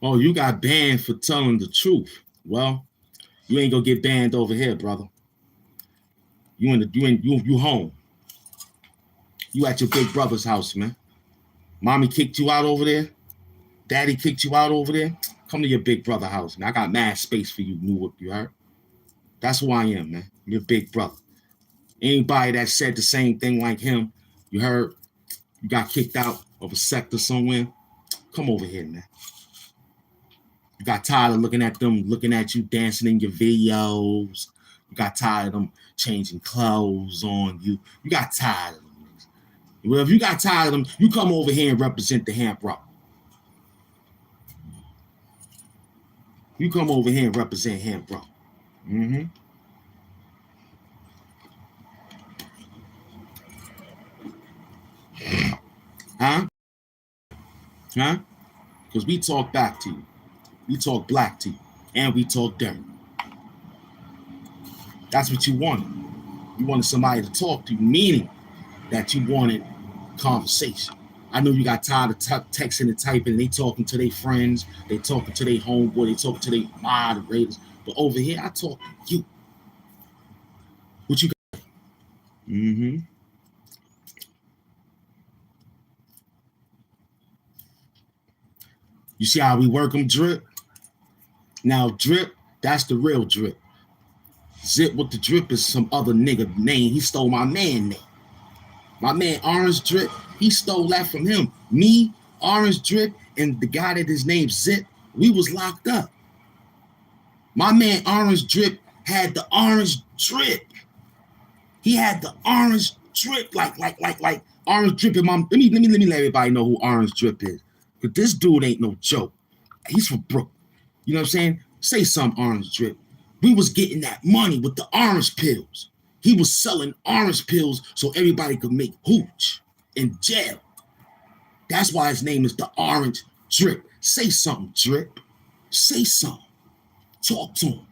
Oh, you got banned for telling the truth. Well, you ain't gonna get banned over here, brother. You home. You at your big brother's house, man. Mommy kicked you out over there. Daddy kicked you out over there. Come to your big brother house, man. I got mad space for you, Newark, you heard? That's who I am, man. Your big brother. Anybody that said the same thing like him, you heard, you got kicked out of a sector somewhere, come over here, man. You got tired of looking at them, looking at you dancing in your videos. You got tired of them changing clothes on you. You got tired of them. Well, if you got tired of them, you come over here and represent the Hamp Rock. You come over here and represent Hamp Rock. Huh? Because we talk back to you. We talk black to you. And we talk dirt. That's what you wanted. You wanted somebody to talk to you, meaning that you wanted conversation. I know you got tired of texting and typing. They talking to their friends. They talking to their homeboy. They talking to their moderators. But over here, I talk to you. What you got? You see how we work them, Drip? Now, Drip, that's the real Drip. Zip with the Drip is some other nigga name. He stole my man name. My man Orange Drip, he stole that from him. Me, Orange Drip, and the guy that his name Zip, we was locked up. My man Orange Drip had the orange drip. He had the orange drip, like orange drip. Let me let everybody know who Orange Drip is. Because this dude ain't no joke. He's from Brooklyn. You know what I'm saying? Say something, Orange Drip. We was getting that money with the orange pills. He was selling orange pills so everybody could make hooch in jail. That's why his name is the Orange Drip. Say something, Drip. Say something. Talk to him.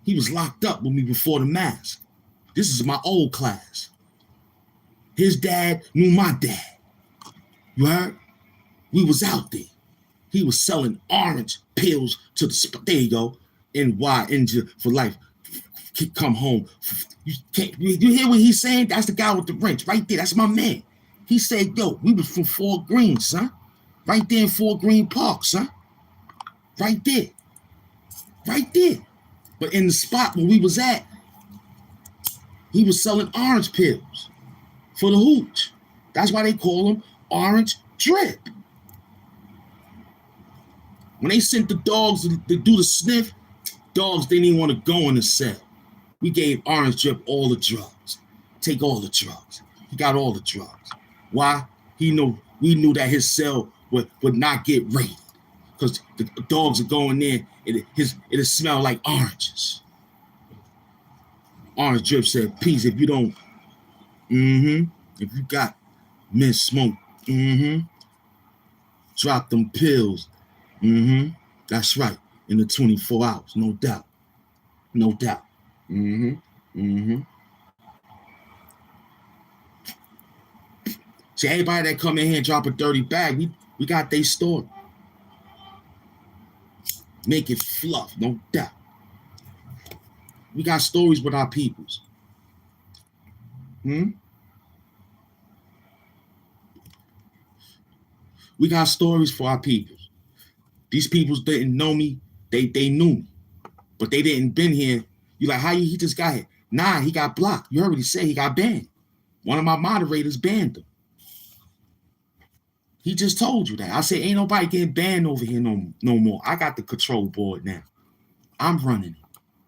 He was locked up with me before the mask. This is my old class. His dad knew my dad. You heard? We was out there. He was selling orange pills to the, there you go, NY, India for life. Come home. You hear what he's saying? That's the guy with the wrench right there. That's my man. He said, yo, we was from Fort Greene, son. Right there in Fort Greene Park, son. Right there. Right there. But in the spot where we was at, he was selling orange pills for the hooch. That's why they call him Orange Drip. When they sent the dogs to do the sniff, dogs didn't even want to go in the cell. We gave Orange Drip all the drugs. Take all the drugs. He got all the drugs. Why? We knew that his cell would not get raided. Because the dogs are going in, it'll smell like oranges. Orange Drip said, peace, if you don't, if you got mint smoke, drop them pills, that's right, in the 24 hours, no doubt, no doubt, See, everybody that come in here and drop a dirty bag, we got their story. Make it fluff, no doubt. We got stories with our peoples. We got stories for our peoples. These peoples didn't know me. They knew me. But they didn't been here. You like, how he just got here? Nah, he got blocked. You already said he got banned. One of my moderators banned him. He just told you that. I said, ain't nobody getting banned over here no more. I got the control board now. I'm running it.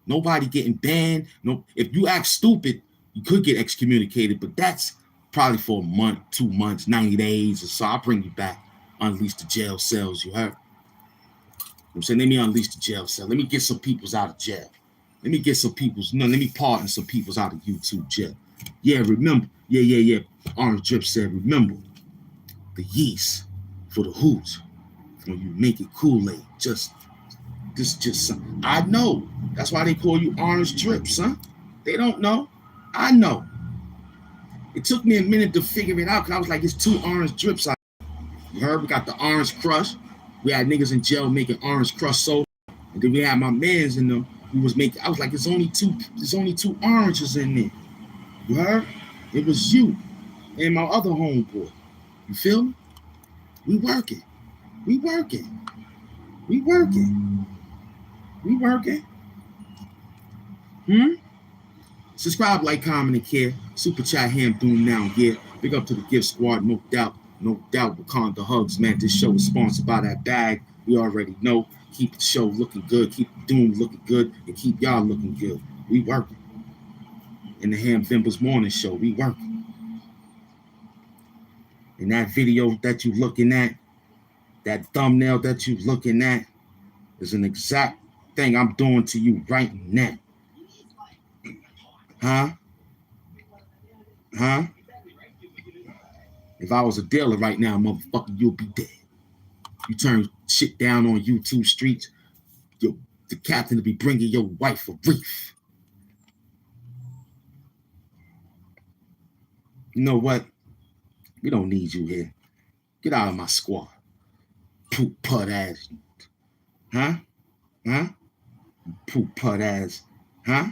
Nobody getting banned. No, if you act stupid, you could get excommunicated, but that's probably for a month, 2 months, 90 days or so. I'll bring you back. Unleash the jail cells, you heard? I'm saying, let me unleash the jail cell. Let me get some peoples out of jail. Let me get some peoples, let me pardon some peoples out of YouTube jail. Yeah, remember. Yeah. Orange Drip said, remember the yeast for the hooch. When you make it Kool-Aid, just I know. That's why they call you Orange Drip, son. They don't know. I know. It took me a minute to figure it out because I was like, it's 2 orange drips out. You heard? We got the Orange Crush. We had niggas in jail making Orange Crush soda. And then we had my mans in them who was making, I was like, there's only two oranges in there. You heard? It was you and my other homeboy. You feel me? We working. Subscribe, like, comment, and care. Super chat Hampvember now, yeah. Big up to the gift squad, no doubt. Wakanda hugs, man. This show is sponsored by that bag. We already know. Keep the show looking good. Keep the Doom looking good. And keep y'all looking good. We working. In the Hampvember's morning show, we working. And that video that you looking at, that thumbnail that you looking at, is an exact thing I'm doing to you right now. Huh? If I was a dealer right now, motherfucker, you'll be dead. You turn shit down on YouTube streets, the captain will be bringing your wife a reef. You know what? We don't need you here. Get out of my squad. Poop putt ass. Huh? Poop putt ass. Huh?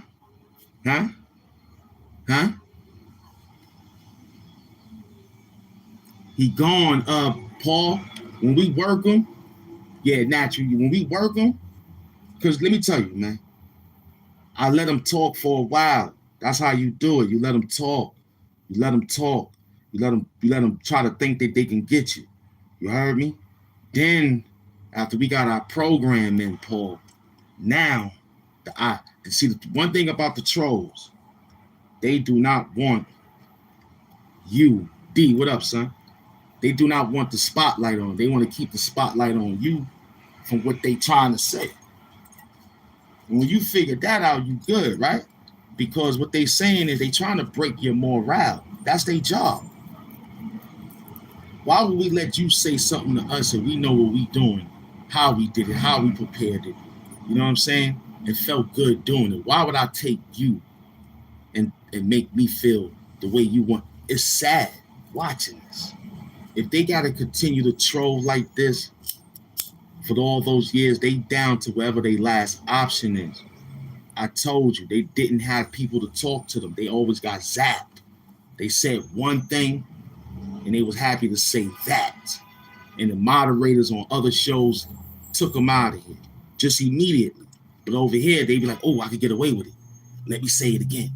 He gone, Paul. When we work him, yeah, naturally. When we work him, because let me tell you, man, I let him talk for a while. That's how you do it. You let him talk. You let him try to think that they can get you. You heard me? Then, after we got our program in, Paul, now, see, the one thing about the trolls, they do not want you, D, what up, son? They do not want the spotlight on. They want to keep the spotlight on you from what they trying to say. And when you figure that out, you good, right? Because what they saying is they trying to break your morale. That's their job. Why would we let you say something to us and we know what we doing, how we did it, how we prepared it? You know what I'm saying? It felt good doing it. Why would I take you and make me feel the way you want? It's sad watching this. If they got to continue to troll like this for all those years, they down to wherever their last option is. I told you, they didn't have people to talk to them. They always got zapped. They said one thing, and they was happy to say that. And the moderators on other shows took them out of here just immediately. But over here, they be like, oh, I could get away with it. Let me say it again.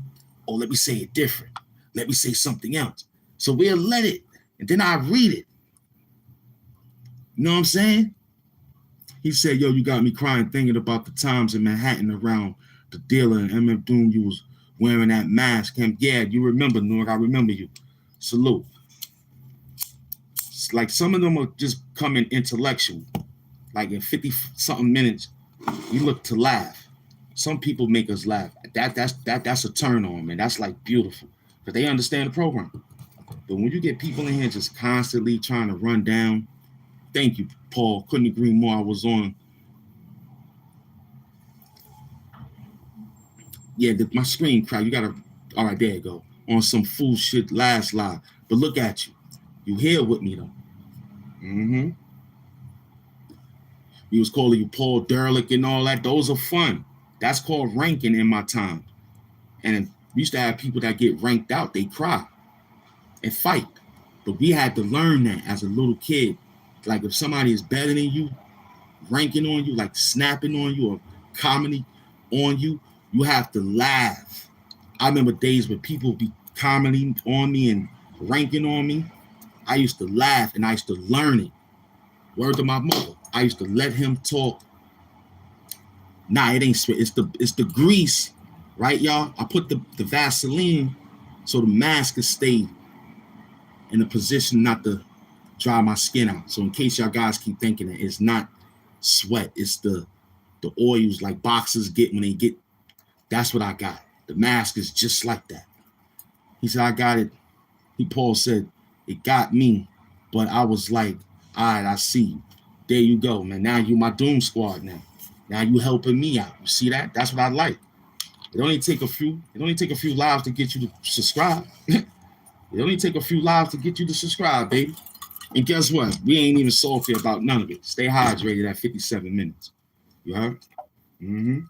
Or let me say it different. Let me say something else. So we'll let it. And then I read it. You know what I'm saying? He said, yo, you got me crying thinking about the times in Manhattan around the dealer and MF Doom, you was wearing that mask. Yeah, you remember, Norg. I remember you. Salute. It's like some of them are just coming intellectual. Like in 50-something minutes, you look to laugh. Some people make us laugh. That's a turn on, man. That's like beautiful. Because they understand the program. But when you get people in here just constantly trying to run down, thank you, Paul. Couldn't agree more. I was on. Yeah, my screen cracked. You gotta. All right, there you go. On some fool shit last live. But look at you. You here with me though. Mm-hmm. He was calling you Paul Derlick and all that. Those are fun. That's called ranking in my time. And we used to have people that get ranked out. They cry and fight. But we had to learn that as a little kid. Like if somebody is better than you, ranking on you, like snapping on you or comedy on you, you have to laugh. I remember days when people be commenting on me and ranking on me. I used to laugh and I used to learn it. Word to my mother. I used to let him talk. Nah, it ain't sweat. It's the grease, right, y'all? I put the Vaseline so the mask can stay in a position not to dry my skin out. So in case y'all guys keep thinking that it's not sweat, it's the oils like boxers get when they get. That's what I got. The mask is just like that. He said, I got it. Paul said, it got me, but I was like, all right, I see you. There you go, man. Now you my Doom Squad now. Now you helping me out. You see that? That's what I like. It only take a few lives to get you to subscribe. It only take a few lives to get you to subscribe, baby. And guess what? We ain't even salty about none of it. Stay hydrated at 57 minutes. You heard? Mm-hmm.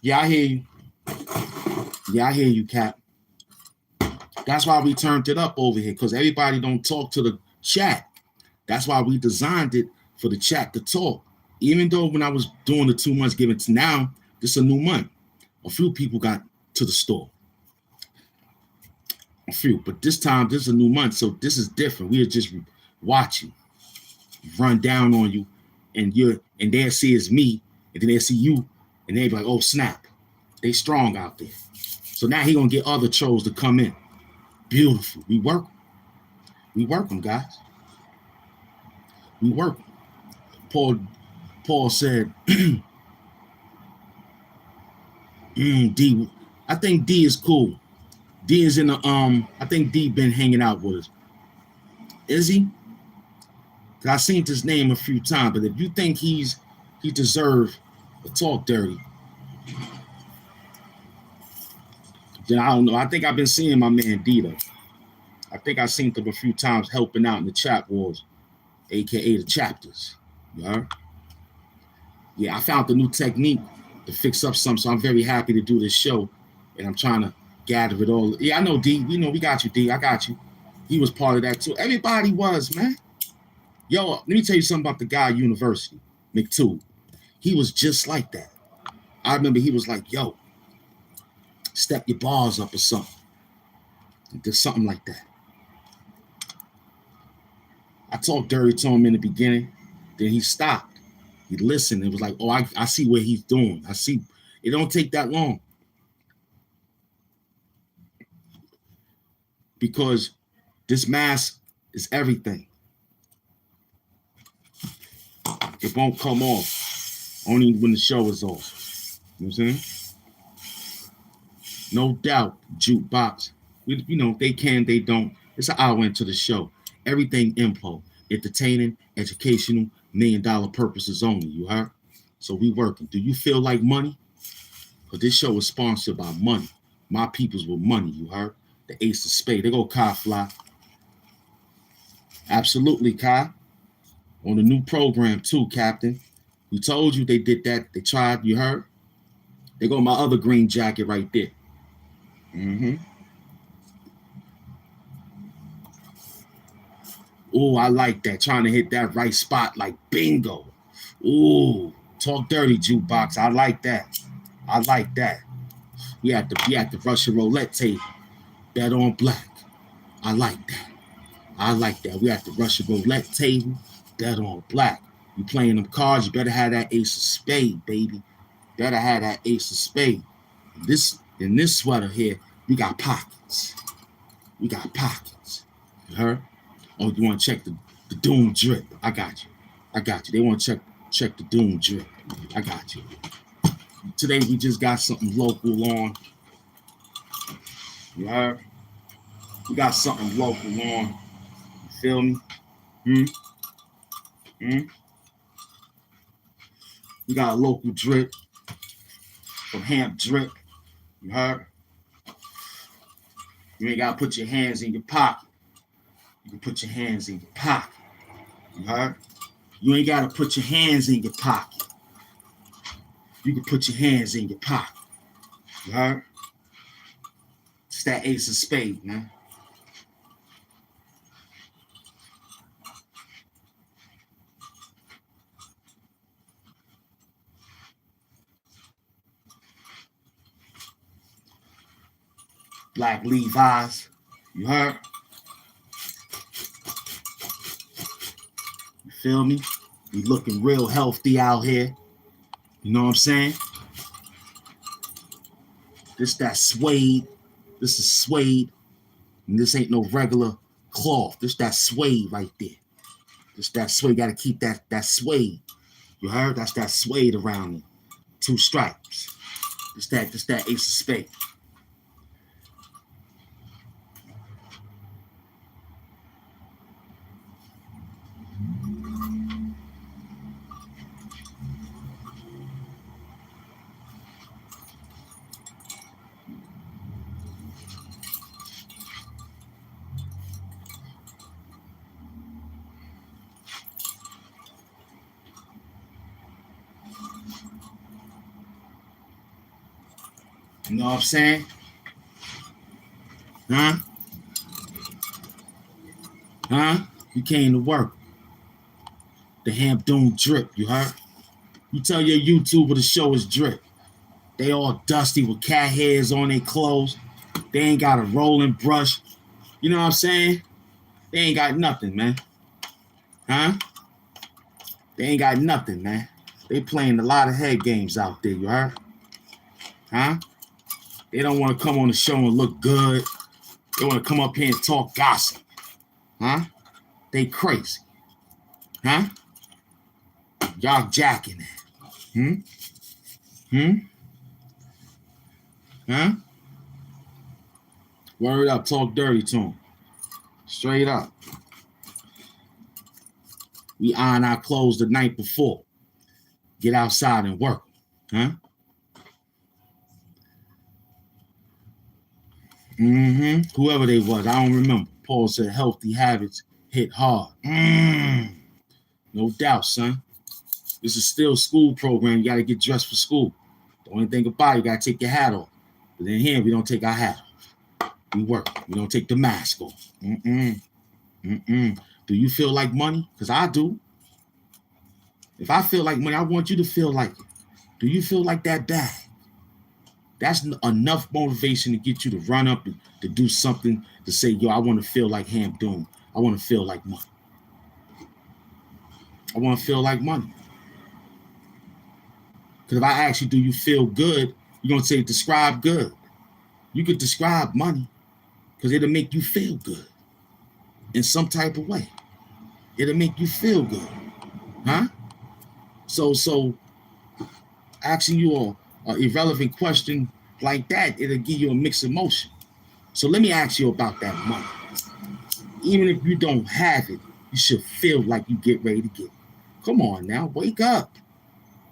Yeah, I hear you. Yeah, I hear you, Cap. That's why we turned it up over here, because everybody don't talk to the chat. That's why we designed it for the chat to talk. Even though when I was doing the 2 months given to now, this is a new month. A few people got to the store. A few, but this time, this is a new month, so this is different. We are just watching, run down on you, and they'll see it's me, and then they'll see you, and they'll be like, oh, snap. They strong out there. So now he gonna get other trolls to come in. Beautiful. We work them, guys. We work them. Paul said, D. I think D is cool. D is in the I think D been hanging out with us. Is he? Cause I seen his name a few times, but if you think he deserve to talk dirty, then I don't know. I think I've been seeing my man D though. I think I've seen him a few times helping out in the chat wars, aka the chapters. You heard? Yeah, I found the new technique to fix up something, so I'm very happy to do this show, and I'm trying to gather it all. Yeah, I know, D. We got you, D. I got you. He was part of that too. Everybody was, man. Yo, let me tell you something about the guy at University, McTool. He was just like that. I remember he was like, yo, step your bars up or something. Did something like that. I talked dirty to him in the beginning, then he stopped. He listened and was like, oh, I see what he's doing. I see. It don't take that long. Because this mask is everything. It won't come off only when the show is off. You know what I'm saying? No doubt, jukebox. They can, they don't. It's an hour into the show. Everything info, entertaining, educational, $1 million purposes only. You heard? So we working. Do you feel like money? Because this show is sponsored by money. My peoples with money. You heard? The Ace of Spades. They go Kai Fly. Absolutely, Kai. On the new program too, Captain. We told you they did that. They tried. You heard? They go my other green jacket right there. Oh, I like that. Trying to hit that right spot like bingo. Ooh, talk dirty, jukebox. I like that. I like that. We at the Russian roulette table. Bet on black. I like that. I like that. We at the Russian roulette table. Bet on black. You playing them cards, you better have that ace of spade, baby. Better have that ace of spade. In this sweater here, we got pockets. We got pockets. You heard? Oh, you want to check the Doom drip? I got you. I got you. They want to check the Doom drip. I got you. Today we just got something local on. You heard? We got something local on. You feel me? We got a local drip from HAMP drip. You heard? You ain't gotta put your hands in your pocket. You can put your hands in your pocket. You heard? You ain't gotta put your hands in your pocket. You can put your hands in your pocket. You heard? It's that ace of spades, man. Black Levi's. You heard? You feel me? We looking real healthy out here. You know what I'm saying? This that suede. This is suede. And this ain't no regular cloth. This that suede right there. This that suede. Gotta keep that suede. You heard? That's that suede around it. 2 stripes. This that ace of spades. You know what I'm saying? Huh? You came to work. The HAMP Doom drip, you heard? You tell your YouTuber the show is drip. They all dusty with cat hairs on their clothes. They ain't got a rolling brush. You know what I'm saying? They ain't got nothing, man. Huh? They ain't got nothing, man. They playing a lot of head games out there, you heard? Huh? They don't want to come on the show and look good. They want to come up here and talk gossip. Huh? They crazy. Huh? Y'all jacking it. Huh? Word up, talk dirty to them. Straight up. We iron our clothes the night before. Get outside and work. Huh? Whoever they was, I don't remember. Paul said healthy habits hit hard. No doubt, son. This is still a school program. You got to get dressed for school. The only thing about it, you got to take your hat off. But in here, we don't take our hat off. We work. We don't take the mask off. Do you feel like money? Because I do. If I feel like money, I want you to feel like it. Do you feel like that bag? That's enough motivation to get you to run up and to do something to say, yo, I want to feel like HAMP Doom. I want to feel like money. I want to feel like money. Because if I ask you, do you feel good? You're going to say, describe good. You could describe money because it'll make you feel good in some type of way. It'll make you feel good. Huh? So asking you a irrelevant question like that, it'll give you a mixed emotion. So let me ask you about that money. Even if you don't have it, you should feel like you get ready to get it. Come on now, wake up.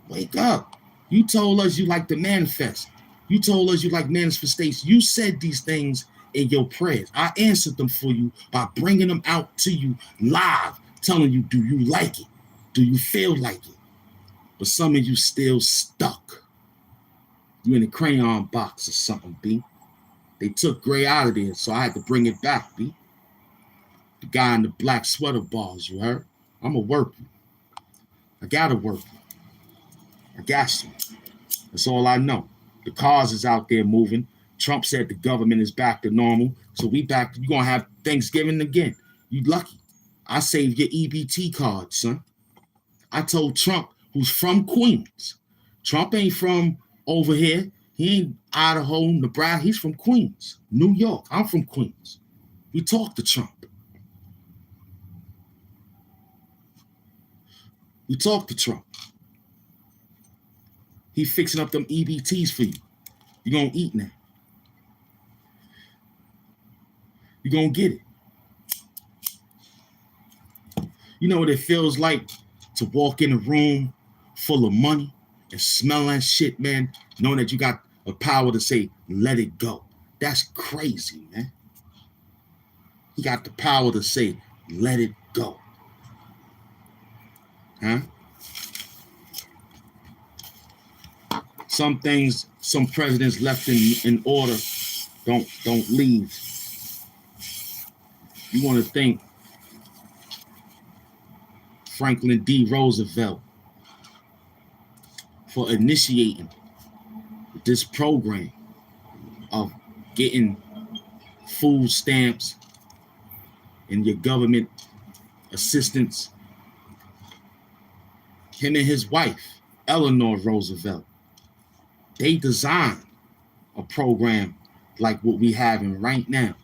Wake up. You told us you like to manifest. You told us you like manifestation. You said these things in your prayers. I answered them for you by bringing them out to you live, telling you, do you like it? Do you feel like it? But some of you still stuck. You in a crayon box or something, B. They took Gray out of there, so I had to bring it back, B. The guy in the black sweater bars, you heard? I'ma work you. I gotta work you. I got you. That's all I know. The cars is out there moving. Trump said the government is back to normal. So we back. You're going to have Thanksgiving again. You lucky. I saved your EBT card, son. I told Trump, who's from Queens. Trump ain't from over here. He ain't Idaho, Nebraska. He's from Queens, New York. I'm from Queens. We talked to Trump. We talked to Trump. He fixing up them EBTs for you. You're going to eat now. You're going to get it. You know what it feels like to walk in a room full of money and smell that shit, man, knowing that you got the power to say, let it go. That's crazy, man. He got the power to say, let it go. Huh? Some things, some presidents left in order don't leave. You want to think Franklin D. Roosevelt for initiating this program of getting food stamps and your government assistance. Him and his wife, Eleanor Roosevelt, they designed a program like what we having right now.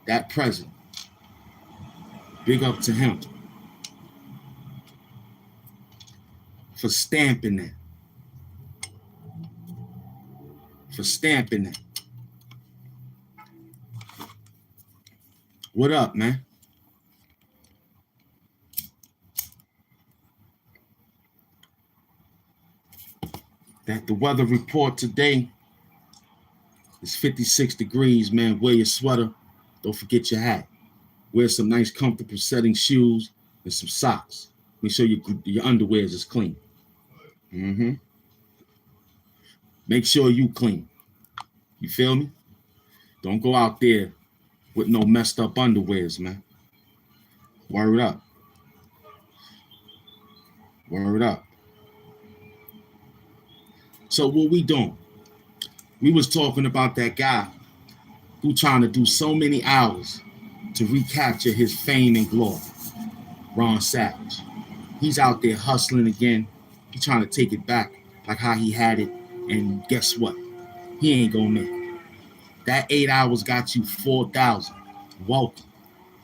That president, big up to him for stamping that. For stamping that. What up, man? That the weather report today is 56 degrees, man. Wear your sweater. Don't forget your hat. Wear some nice, comfortable setting shoes and some socks. Make sure your underwear is clean. Mm-hmm. Make sure you clean. You feel me? Don't go out there with no messed up underwears, man. Word up. Word up. So what we doing? We was talking about that guy who trying to do so many hours to recapture his fame and glory. Ron Savage. He's out there hustling again. He's trying to take it back like how he had it. And guess what? He ain't gonna make it. That 8 hours got you 4,000. Welcome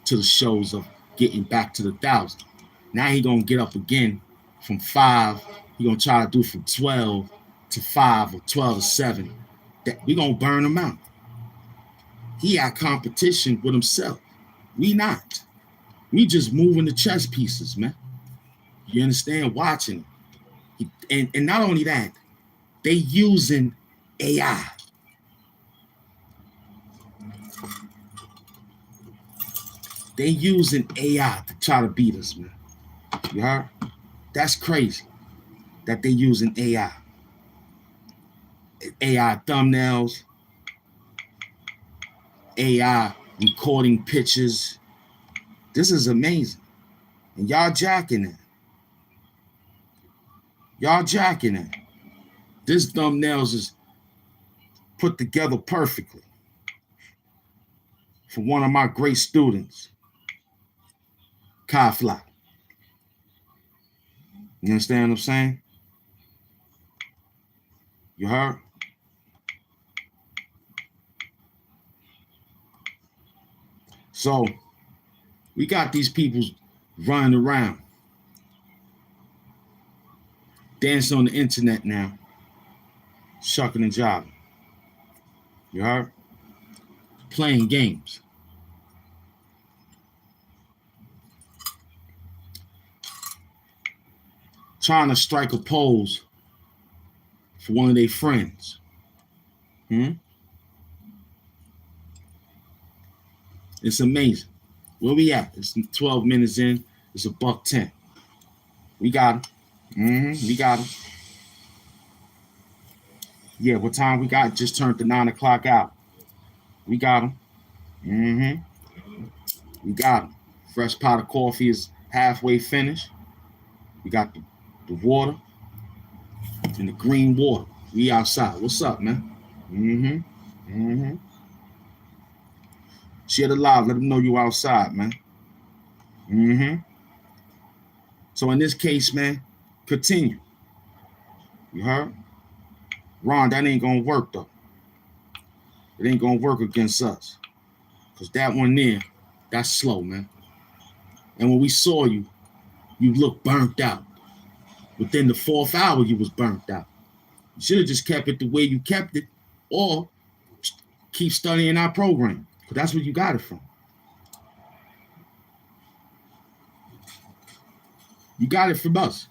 to the shows of getting back to the 1,000. Now he gonna get up again from 5. He gonna try to do from 12 to 5 or 12 to 7. We gonna burn him out. He had competition with himself. We not. We just moving the chess pieces, man. You understand? Watching it. And not only that, they using AI. They using AI to try to beat us, man. You heard? That's crazy that they using AI. AI thumbnails, AI recording pictures. This is amazing. And y'all jacking it. Y'all jacking it. This thumbnails is put together perfectly for one of my great students, Kai Fly. You understand what I'm saying? You heard? So we got these people running around, dancing on the internet now, shucking and jiving. You heard? Playing games. Trying to strike a pose for one of their friends. It's amazing. Where we at? It's 12 minutes in. It's $110. We got him. We got him. Yeah, what time we got? Just turned the 9 o'clock out. We got him. We got him. Fresh pot of coffee is halfway finished. We got the water and the green water. We outside. What's up, man? Share the live. Let them know you outside, man. So in this case, man, continue. You heard? Ron, that ain't gonna work though. It ain't gonna work against us. Cause that one there, that's slow, man. And when we saw you, you looked burnt out. Within the 4th hour, you was burnt out. You should have just kept it the way you kept it, or keep studying our program. Cause that's where you got it from. You got it from us.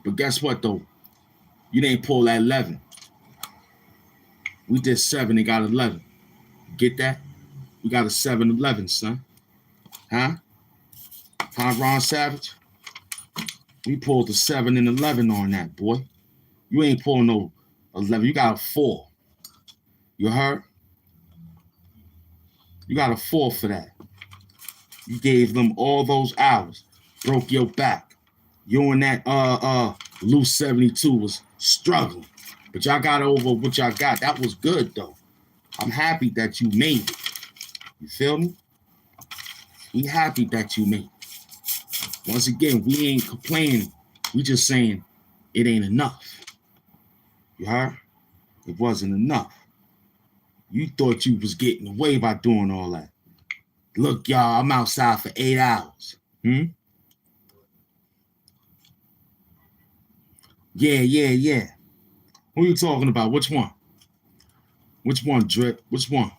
But guess what though? You didn't pull that 11. We did 7 and got 11. Get that? We got a 7-11, son. Huh, Ron Savage? We pulled a 7 and 11 on that, boy. You ain't pulling no 11. You got a 4. You heard? You got a 4 for that. You gave them all those hours. Broke your back. You and that loose 72 was struggling. But y'all got over what y'all got. That was good, though. I'm happy that you made it. You feel me? We happy that you made it. Once again, we ain't complaining. We just saying it ain't enough. You heard? It wasn't enough. You thought you was getting away by doing all that. Look, y'all, I'm outside for 8 hours. Yeah. Who you talking about? Which one? Which one, Drip? Which one?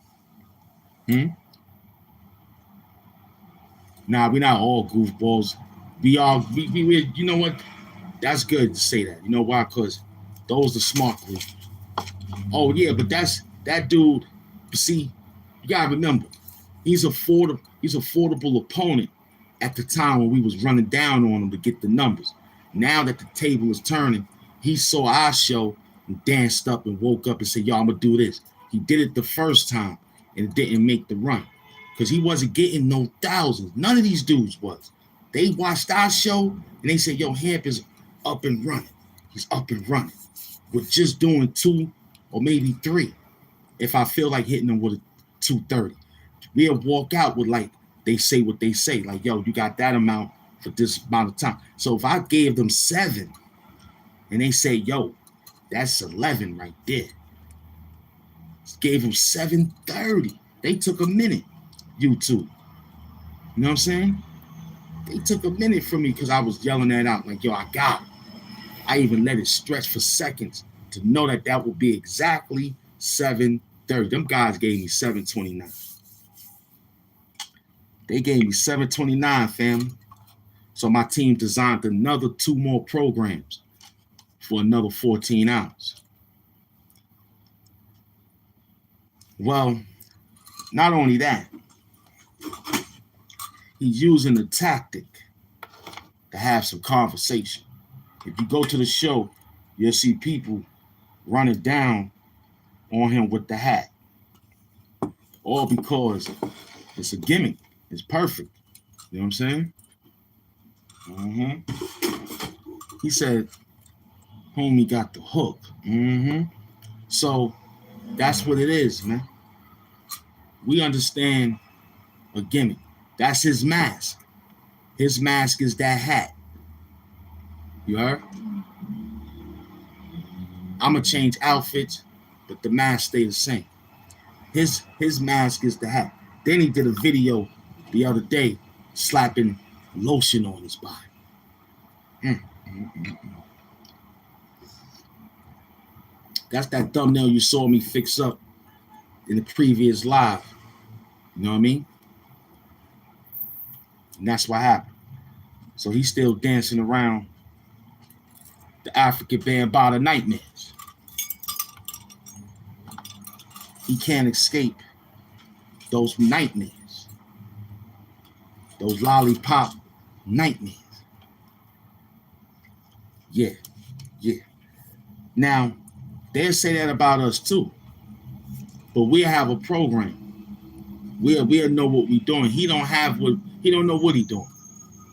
Nah, we not all goofballs. We you know what? That's good to say that. You know why? Because those are smart group. Oh, yeah, but that dude, see, you gotta remember, he's affordable opponent at the time when we was running down on him to get the numbers. Now that the table is turning, he saw our show and danced up and woke up and said, yo, I'm gonna do this. He did it the first time and it didn't make the run. Because he wasn't getting no thousands. None of these dudes was. They watched our show and they said, yo, Hamp is up and running. He's up and running. We're just doing 2 or maybe 3. If I feel like hitting them with a 230. We'll walk out with like, they say what they say. Like, yo, you got that amount for this amount of time. So if I gave them 7 and they say, yo, that's 11 right there. Gave them 730. They took a minute. YouTube. You know what I'm saying? They took a minute from me because I was yelling that out like, yo, I got it. I even let it stretch for seconds to know that would be exactly 730. Them guys gave me 729. They gave me 729, family. So my team designed another 2 more programs for another 14 hours. Well, not only that, he's using a tactic to have some conversation. If you go to the show, you'll see people running down on him with the hat. All because it's a gimmick. It's perfect. You know what I'm saying? He said, homie got the hook. So that's what it is, man. We understand a gimmick. That's his mask. His mask is that hat. You heard? I'ma change outfits, but the mask stay the same. His mask is the hat. Then he did a video the other day slapping lotion on his body. That's that thumbnail you saw me fix up in the previous live. You know what I mean? And that's what happened. So he's still dancing around the African Bambaataa nightmares. He can't escape those nightmares. Those lollipop nightmares. Yeah. Now, they'll say that about us too. But we have a program. We'll know what we're doing. He don't know what he's doing.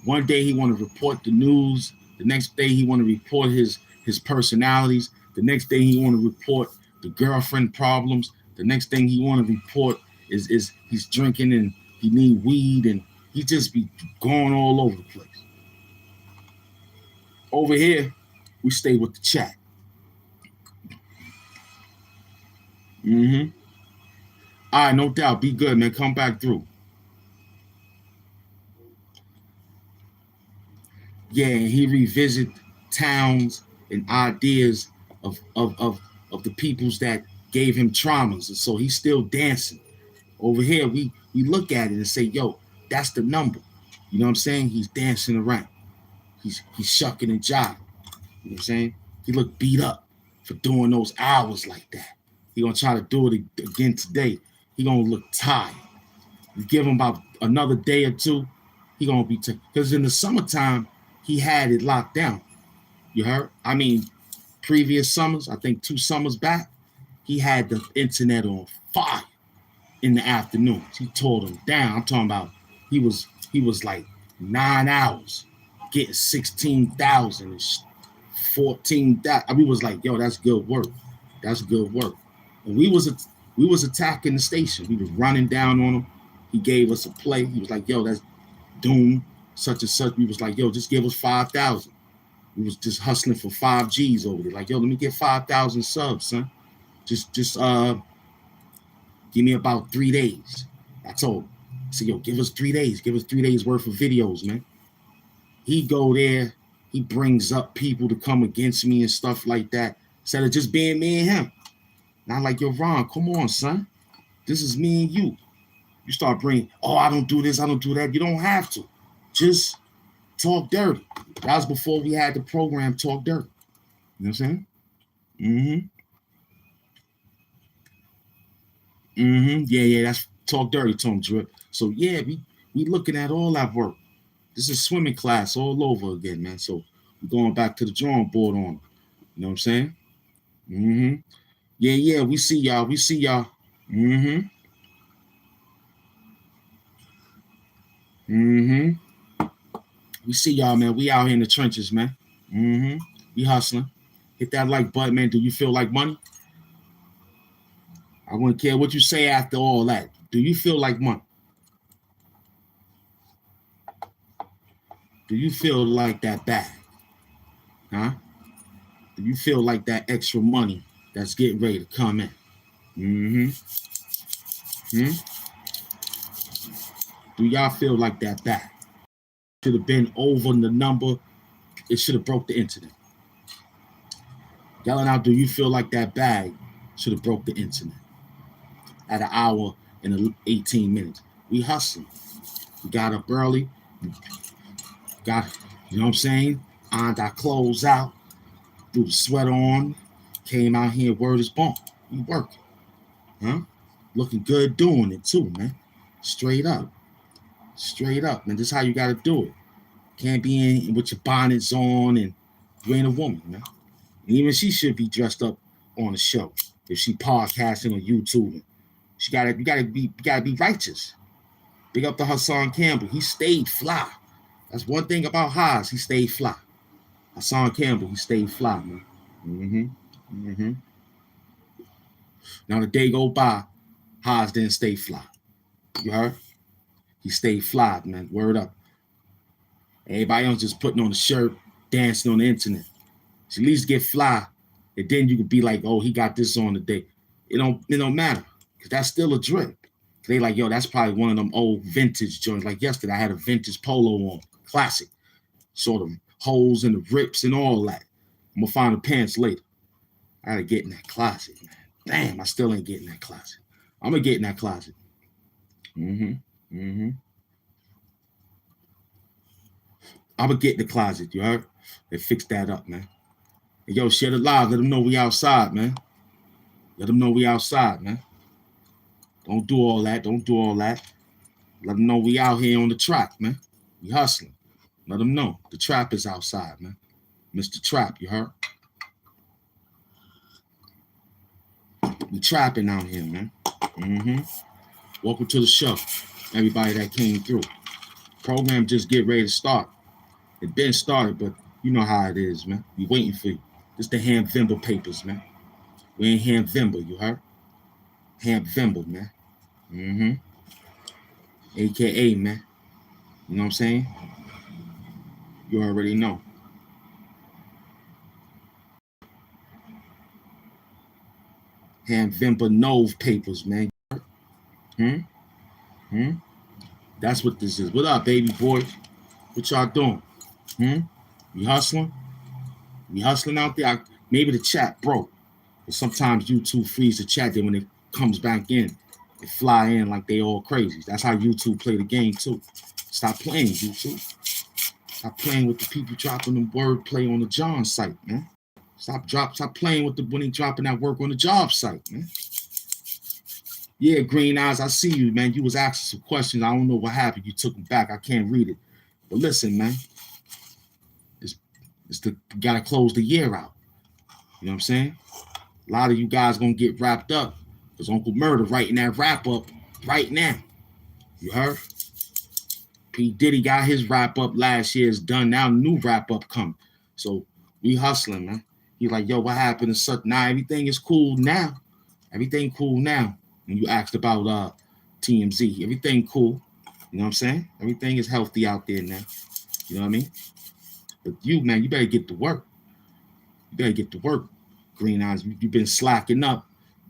One day he want to report the news. The next day he want to report his personalities. The next day he want to report the girlfriend problems. The next thing he want to report is he's drinking and he need weed, and he just be going all over the place. Over here, we stay with the chat. All right, no doubt. Be good, man. Come back through. Yeah, and he revisit towns and ideas of the peoples that gave him traumas. And so he's still dancing. Over here, we look at it and say, yo, that's the number. You know what I'm saying? He's dancing around. He's shucking and jiving. You know what I'm saying? He looked beat up for doing those hours like that. He gonna try to do it again today. He gonna look tired. You give him about another day or two, he gonna be because in the summertime he had it locked down. You heard? I mean, previous summers, I think 2 summers back, he had the internet on fire in the afternoons. He tore them down. I'm talking about he was like 9 hours getting 16,000 and 14,000. I mean, was like, yo, that's good work. That's good work. And we was attacking the station. We was running down on him. He gave us a play. He was like, yo, that's Doom, such and such. We was like, yo, just give us 5,000. We was just hustling for 5 G's over there. Like, yo, let me get 5,000 subs, son. Just give me about 3 days. I told him. I said, yo, give us 3 days. Give us 3 days worth of videos, man. He go there. He brings up people to come against me and stuff like that. Instead of just being me and him. And I'm like, yo, Ron, come on, son. This is me and you. You start bringing, oh, I don't do this, I don't do that. You don't have to. Just talk dirty. That was before we had the program Talk Dirty. You know what I'm saying? Yeah, that's Talk Dirty, Tom Drip. So yeah, we looking at all that work. This is swimming class all over again, man. So we're going back to the drawing board on it. You know what I'm saying? Yeah, we see y'all. We see y'all. We see y'all, man. We out here in the trenches, man. We hustling. Hit that like button, man. Do you feel like money? I wouldn't care what you say after all that. Do you feel like money? Do you feel like that bag? Huh? Do you feel like that extra money that's getting ready to come in? Do y'all feel like that bag? Should have been over the number. It should have broke the internet. Yelling out, do you feel like that bag should have broke the internet? At an hour and 18 minutes. We hustling. We got up early. Got, you know what I'm saying? Ironed our clothes out. Threw the sweater on. Came out here, word is born. We working. Huh? Looking good doing it too, man. Straight up, man. This is how you got to do it. Can't be in with your bonnets on and you ain't a woman, man. And even she should be dressed up on the show if she podcasting or YouTubing. You gotta be righteous. Big up to Hassan Campbell. He stayed fly. That's one thing about Haas. He stayed fly. Hassan Campbell, he stayed fly, man. Now the day go by, Haas didn't stay fly. You heard? He stayed fly, man. Word up. Everybody else just putting on a shirt, dancing on the internet. So at least get fly And then you could be like, oh, he got this on today. It don't matter. Because that's still a drip. They like, yo, that's probably one of them old vintage joints. Like yesterday, I had a vintage polo on. Classic. Sort of holes and the rips and all that. I'm gonna find the pants later. I gotta get in that closet, man. Damn, I still ain't getting that closet. I'm gonna get in that closet. I'm gonna get in the closet, you heard? They fix that up, man. And yo, share the live. Let them know we outside, man. Let them know we outside, man. Don't do all that. Don't do all that. Let them know we out here on the track, man. We hustling. Let them know. The trap is outside, man. Mr. Trap, you heard? We trapping out here, man. Welcome to the show. Everybody that came through. Program just get ready to start. It been started, but you know how it is, man. We waiting for you. This the Hampvember papers, man. We in Hampvember, you heard? Hampvember, man. AKA, man. You know what I'm saying? You already know. Hampvember Nove papers, man. That's what this is. What up, baby boy? What y'all doing? We hustling? We hustling out there? Maybe the chat broke. But sometimes YouTube frees the chat. Then when it comes back in, it fly in like they all crazy. That's how YouTube play the game too. Stop playing, YouTube. Stop playing with the people dropping them wordplay on the John site, man. Stop playing with when they dropping that work on the job site, man. Yeah, Green Eyes, I see you, man. You was asking some questions. I don't know what happened. You took them back. I can't read it. But listen, man. You gotta close the year out. You know what I'm saying? A lot of you guys gonna get wrapped up because Uncle Murder writing that wrap up right now. You heard? P. Diddy got his wrap up last year. It's done. Now new wrap up coming. So we hustling, man. He's like, yo, what happened to such? Nah, everything is cool now. Everything cool now. When you asked about TMZ, everything cool. You know what I'm saying? Everything is healthy out there now. You know what I mean? But you, man, you better get to work. You better get to work, Green Eyes. You've been slacking up.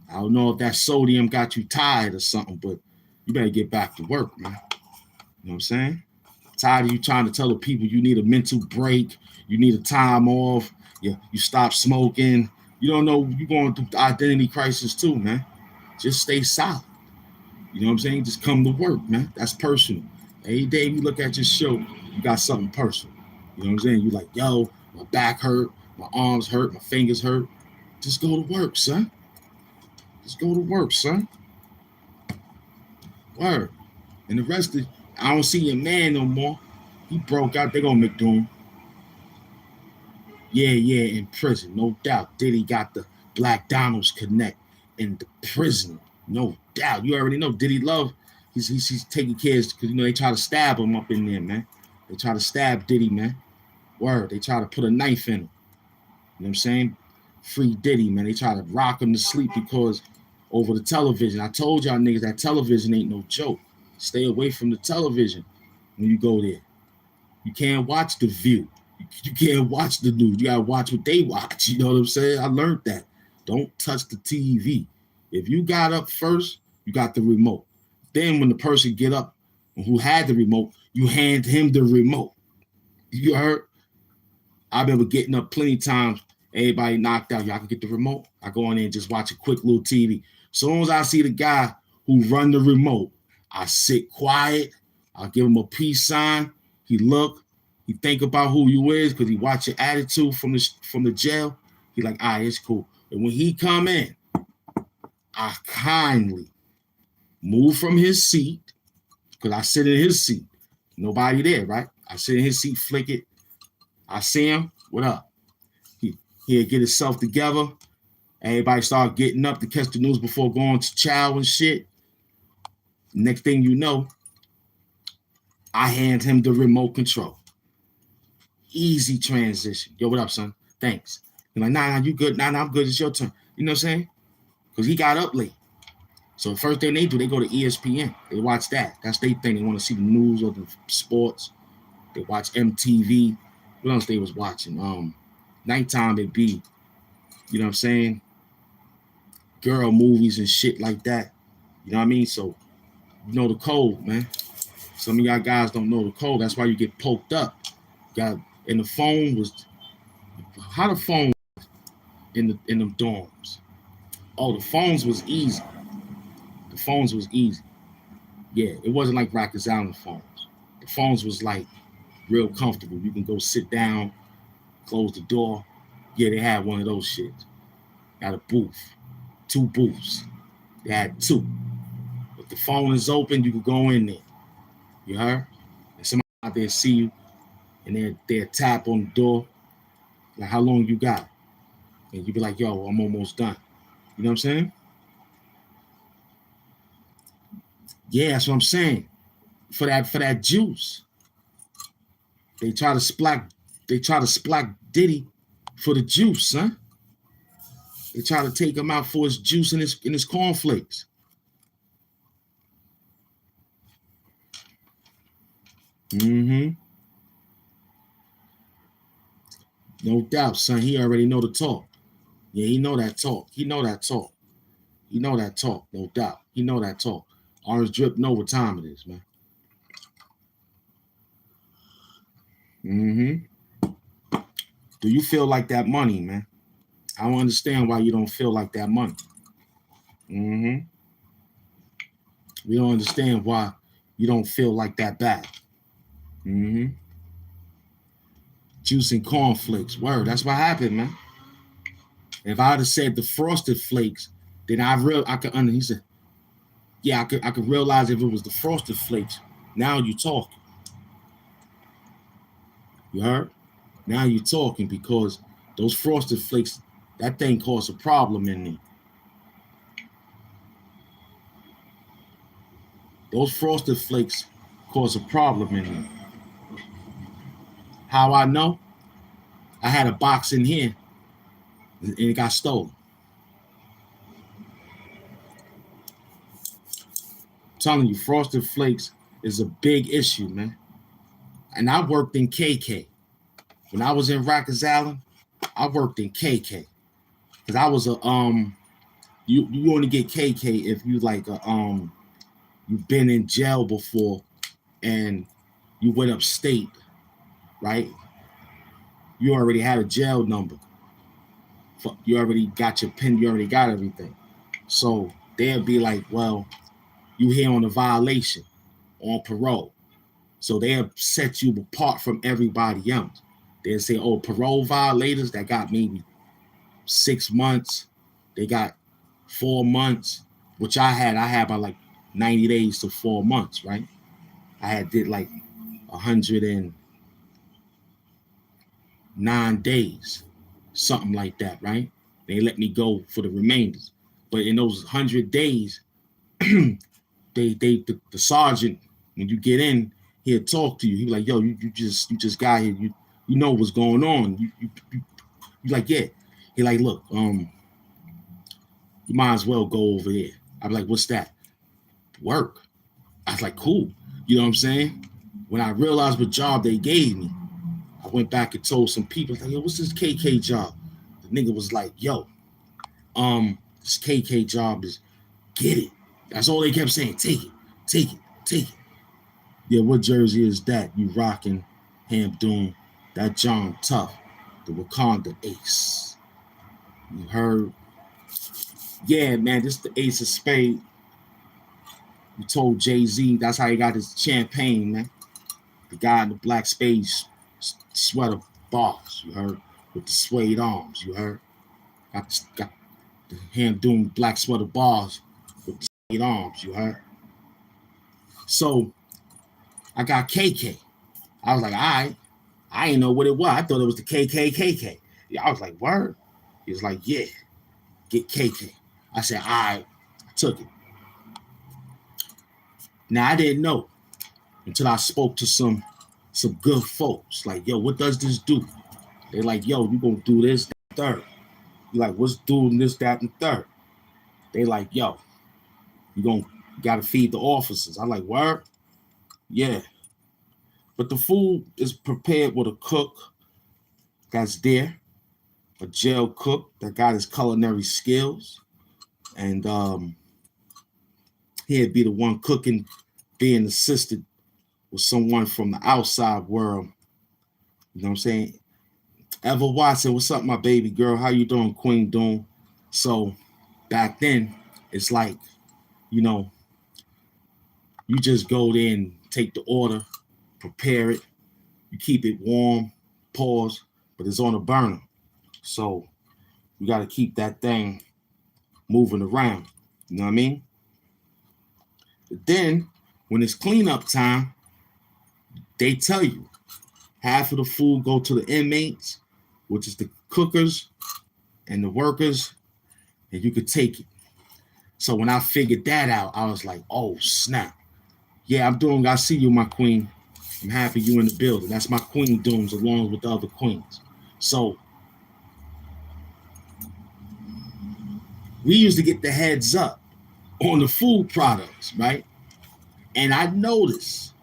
I don't know if that sodium got you tired or something, but you better get back to work, man. You know what I'm saying? Tired of you trying to tell the people you need a mental break, you need a time off, you stop smoking. You don't know you're going through identity crisis too, man. Just stay solid. You know what I'm saying? Just come to work, man. That's personal. Every day you look at your show, you got something personal. You know what I'm saying? You like, yo, my back hurt, my arms hurt, my fingers hurt. Just go to work, son. Just go to work, son. Word. And the rest of, I don't see your man no more. He broke out. They gonna make doom. Yeah, in prison, no doubt. Diddy got the Black Donald's connect in the prison, no doubt. You already know Diddy Love. He's taking care of, because they try to stab him up in there, man. They try to stab Diddy, man. Word. They try to put a knife in him. You know what I'm saying? Free Diddy, man. They try to rock him to sleep because over the television. I told y'all niggas that television ain't no joke. Stay away from the television when you go there. You can't watch The View. You can't watch the news. You gotta watch what they watch. You know what I'm saying? I learned that. Don't touch the TV. If you got up first, you got the remote. Then when the person get up who had the remote, you hand him the remote. You heard? I remember getting up plenty of times. Everybody knocked out. Y'all can get the remote. I go in there and just watch a quick little TV. As soon as I see the guy who run the remote, I sit quiet. I'll give him a peace sign. He look. He think about who you is because he watch your attitude from the jail. He like, all right, it's cool. And when he come in, I kindly move from his seat because I sit in his seat. Nobody there, right? I sit in his seat, flick it. I see him. What up? He'll get himself together. Everybody start getting up to catch the news before going to chow and shit. Next thing you know, I hand him the remote control. Easy transition. Yo, what up, son? Thanks. You're like, nah, you good? Nah, I'm good. It's your turn. You know what I'm saying? Because he got up late. So the first thing they do, they go to ESPN. They watch that. That's their thing. They want to see the news or the sports. They watch MTV. What else they was watching? Nighttime, it'd be you know what I'm saying, girl movies and shit like that. You know what I mean? So you know the code, man. Some of y'all guys don't know the code. That's why you get poked up. And the phone was how the phone in them dorms. Oh, the phones was easy. The phones was easy. Yeah, it wasn't like Rikers Island phones. The phones was like real comfortable. You can go sit down, close the door. Yeah, they had one of those shits. Got a booth, 2 booths. They had 2. If the phone is open, you can go in there. You heard? And somebody out there see you, and they'll tap on the door, like, how long you got? And you be like, yo, I'm almost done. You know what I'm saying? Yeah, that's what I'm saying. For that juice. They try to splack Diddy for the juice, huh? They try to take him out for his juice and his cornflakes. Mm-hmm. No doubt, son. He already know the talk. Yeah, he know that talk. He know that talk. He know that talk, no doubt. He know that talk. Orange Drip know what time it is, man. Mm-hmm. Do you feel like that money, man? I don't understand why you don't feel like that money. Mm-hmm. We don't understand why you don't feel like that bad. Mm-hmm. Juice and cornflakes. Word, that's what happened, man. If I'd have said the frosted flakes, then I could under. He said, yeah, I could realize if it was the frosted flakes. Now you talking. You heard? Now you talking because those frosted flakes, that thing caused a problem in there. Those frosted flakes cause a problem in there. How I know? I had a box in here and it got stolen. I'm telling you, frosted flakes is a big issue, man. And I worked in KK. When I was in Rikers Island, I worked in KK. Because I was you only get KK if you like you've been in jail before and you went upstate, right? You already had a jail number. You already got your pen, you already got everything. So they'll be like, well, you here on a violation, on parole. So they'll set you apart from everybody else. They'll say, oh, parole violators that got maybe 6 months, they got 4 months, which I had by like 90 days to 4 months, right? I did like 109 days, something like that, right? They let me go for the remainders. But in those 100 days, the sergeant, when you get in, he'll talk to you. He's like, yo, you just got here. You know what's going on. You like, yeah. He like, look, you might as well go over there. I'm like, what's that? Work. I was like, cool. You know what I'm saying? When I realized what job they gave me, I went back and told some people, like, yo, what's this KK job? The nigga was like, yo, this KK job is get it. That's all they kept saying. Take it, take it, take it. Yeah, what jersey is that? You rocking Ham Doom, that John Tough, the Wakanda Ace. You heard? Yeah, man, this is the Ace of Spades. You told Jay-Z that's how he got his champagne, man. The guy in the black spades sweater bars, you heard? With the suede arms, you heard? Got the Ham Doom black sweater bars with the suede arms, you heard? So I got KK. I was like, all right. I didn't know what it was. I thought it was the KKKK. I was like, word? He was like, yeah, get KK. I said, all right. I took it. Now, I didn't know until I spoke to some good folks. Like, yo, what does this do? They're like, yo, you gonna do this, that, third. You're like, what's doing this, that, and third? They like, yo, you gotta feed the officers. I'm like, word? Yeah. But the food is prepared with a cook that's there. a jail cook that got his culinary skills, and he'd be the one cooking, being assisted with someone from the outside world. You know what I'm saying? Eva Watson, what's up, my baby girl? How you doing, Queen Doom? So back then, it's like, you know, you just go there and take the order, prepare it, you keep it warm, pause, but it's on a burner. So you got to keep that thing moving around. You know what I mean? But then when it's cleanup time, they tell you half of the food go to the inmates, which is the cookers and the workers, and you could take it. So when I figured that out, I was like, oh, snap. Yeah, I see you, my queen. I'm happy you in the building. That's my Queen Dooms along with the other queens. So we used to get the heads up on the food products, right? And I noticed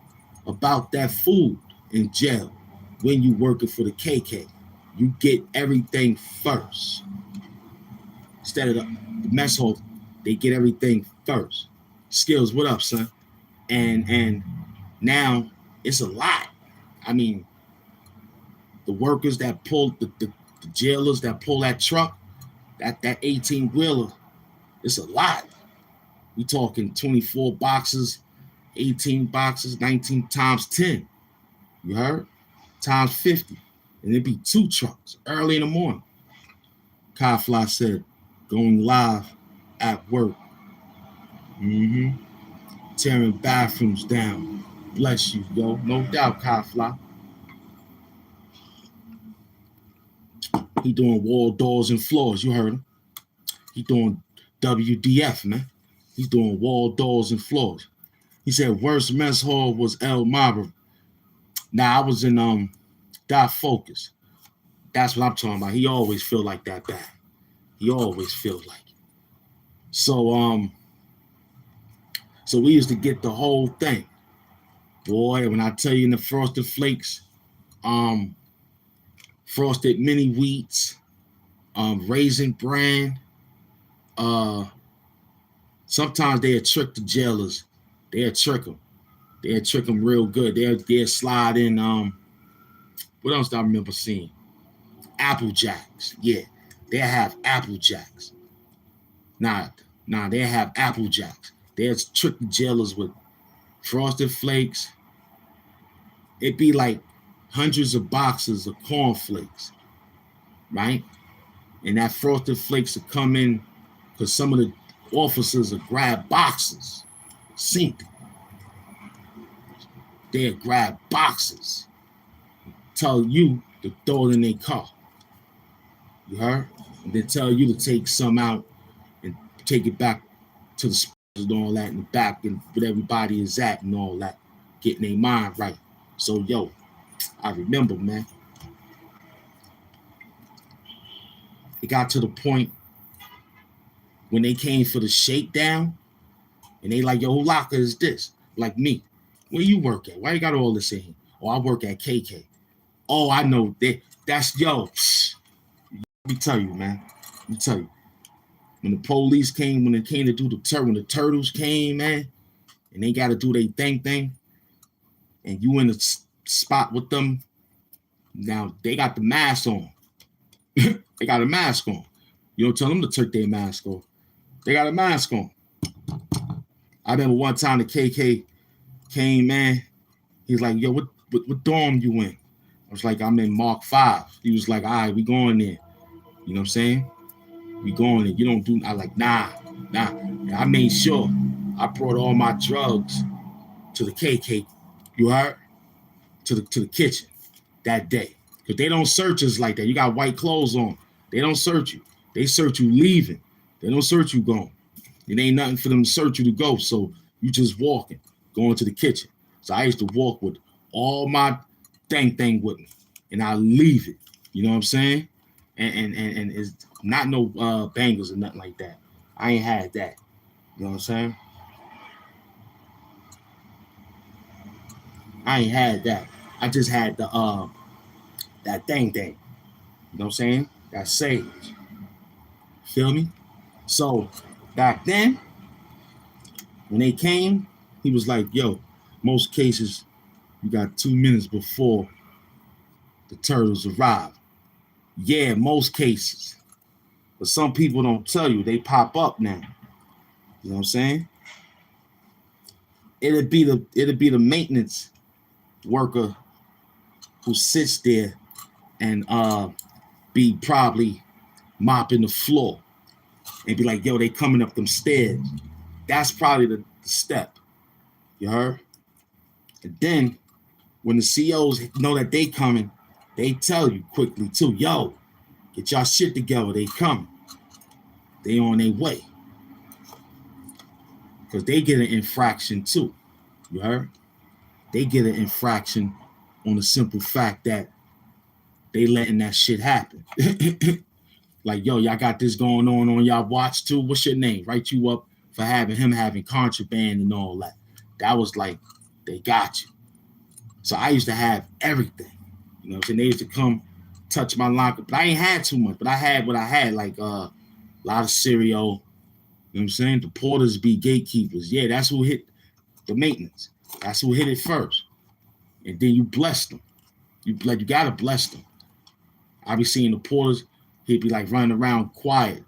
about that food in jail when you working for the KK. You get everything first. Instead of the mess hall, they get everything first. Skills, what up, son? And now it's a lot. I mean, the workers that pull the jailers that pull that truck, that 18-wheeler, it's a lot. We talking 24 boxes, 18 boxes, 19 times 10. You heard? Times 50. And it'd be 2 trucks early in the morning. Kai Fly said, going live at work. Tearing bathrooms down. Bless you, yo. No doubt, Kai Fly. He doing wall doors and floors. You heard him. He doing WDF, man. He's doing wall doors and floors. He said worst mess hall was El Mabra. Now I was in Dot Focus. That's what I'm talking about. He always feel like that bad. He always feels like it. So we used to get the whole thing. Boy, when I tell you in the Frosted Flakes, Frosted Mini Wheats, Raisin Bran, sometimes they'll trick the jailers. They'll trick them. They'll trick them real good. They'll slide in, what else do I remember seeing? Apple Jacks. Yeah, they'll have Apple Jacks. Nah, they'll have Apple Jacks. They'll trick the jailers with Frosted Flakes. It'd be like hundreds of boxes of cornflakes, right? And that Frosted Flakes would come in because some of the officers would grab boxes, sink. They'd grab boxes, tell you to throw it in their car. You heard? And they tell you to take some out and take it back to the spots and all that in the back and where everybody is at and all that, getting their mind right. So, yo, I remember, man. It got to the point when they came for the shakedown and they like, yo, who locker is this? Like me. Where you work at? Why you got all this in here? Oh, I work at KK. Oh, I know. That's, yo. Let me tell you, man. Let me tell you. When the police came, when they came to do when the turtles came, man, and they got to do their thing, and you in the spot with them, now they got the mask on. They got a mask on. You don't tell them to take their mask off. They got a mask on. I remember one time the KK came, man. He's like, yo, what dorm you in? I was like, I'm in Mark 5. He was like, all right, we going there. You know what I'm saying? We going there. You don't do, I like, nah. And I made sure I brought all my drugs to the KK. You heard? To the kitchen that day. Because they don't search us like that. You got white clothes on. They don't search you. They search you leaving. They don't search you going. It ain't nothing for them to search you to go. So you just walking, going to the kitchen. So I used to walk with all my thing with me. And I leave it. You know what I'm saying? And it's not no bangles or nothing like that. I ain't had that. You know what I'm saying? I ain't had that. I just had the that thing. You know what I'm saying? got saved. Feel me? So back then, when they came, he was like, yo, most cases, you got 2 minutes before the turtles arrive. Yeah, most cases. But some people don't tell you. They pop up now. You know what I'm saying? It'd be the maintenance worker who sits there and be probably mopping the floor and be like, yo, they coming up them stairs. That's probably the step. You heard? And then when the COs know that they coming, they tell you quickly too, yo, get y'all shit together. They coming. They on their way. Because they get an infraction too. You heard? They get an infraction on the simple fact that they letting that shit happen. Like, yo, y'all got this going on y'all watch too. What's your name? Write you up for having contraband and all that. That was like, they got you. So I used to have everything. You know what I'm saying? They used to come touch my locker. But I ain't had too much. But I had what I had, like a lot of cereal. You know what I'm saying? The porters be gatekeepers. Yeah, that's who hit the maintenance. That's who hit it first. And then you bless them. You gotta bless them. I be seeing the porters, he'd be like running around quiet.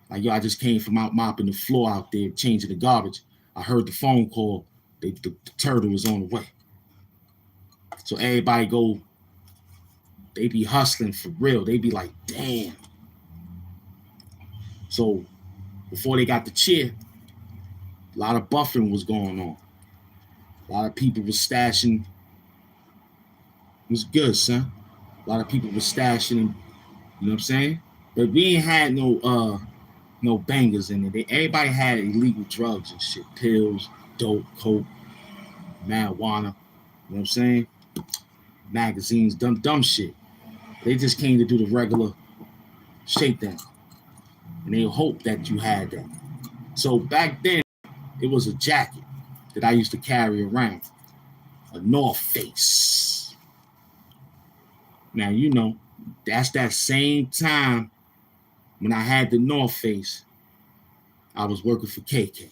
Like, yo, I just came from out mopping the floor out there, changing the garbage. I heard the phone call. The turtle was on the way. So everybody go, they be hustling for real. They be like, damn. So before they got the chair, a lot of buffering was going on. A lot of people was stashing. It was good, son. A lot of people was stashing, you know what I'm saying? But we ain't had no bangers in it. Everybody had illegal drugs and shit. Pills, dope, coke, marijuana, you know what I'm saying? Magazines, dumb shit. They just came to do the regular shakedown. And they hope that you had that. So back then, it was a jacket that I used to carry around. A North Face. Now, you know, that's that same time when I had the North Face, I was working for KK.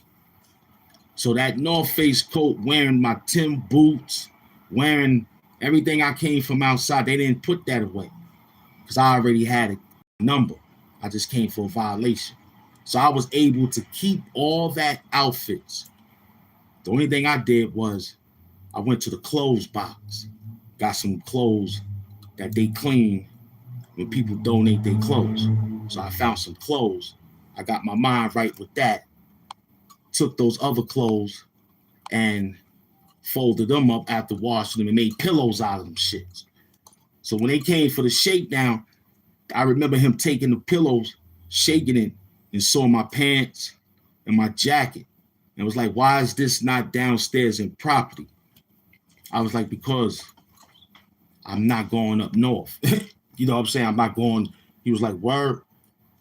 So that North Face coat, wearing my Tim boots, wearing everything I came from outside, they didn't put that away because I already had a number. I just came for a violation. So I was able to keep all that outfits. The only thing I did was I went to the clothes box, got some clothes that they clean when people donate their clothes. So I found some clothes. I got my mind right with that. Took those other clothes and folded them up after washing them and made pillows out of them shits. So when they came for the shakedown, I remember him taking the pillows, shaking it, and saw my pants and my jacket. And was like, why is this not downstairs in property? I was like, because I'm not going up north. You know what I'm saying? I'm not going. He was like, word.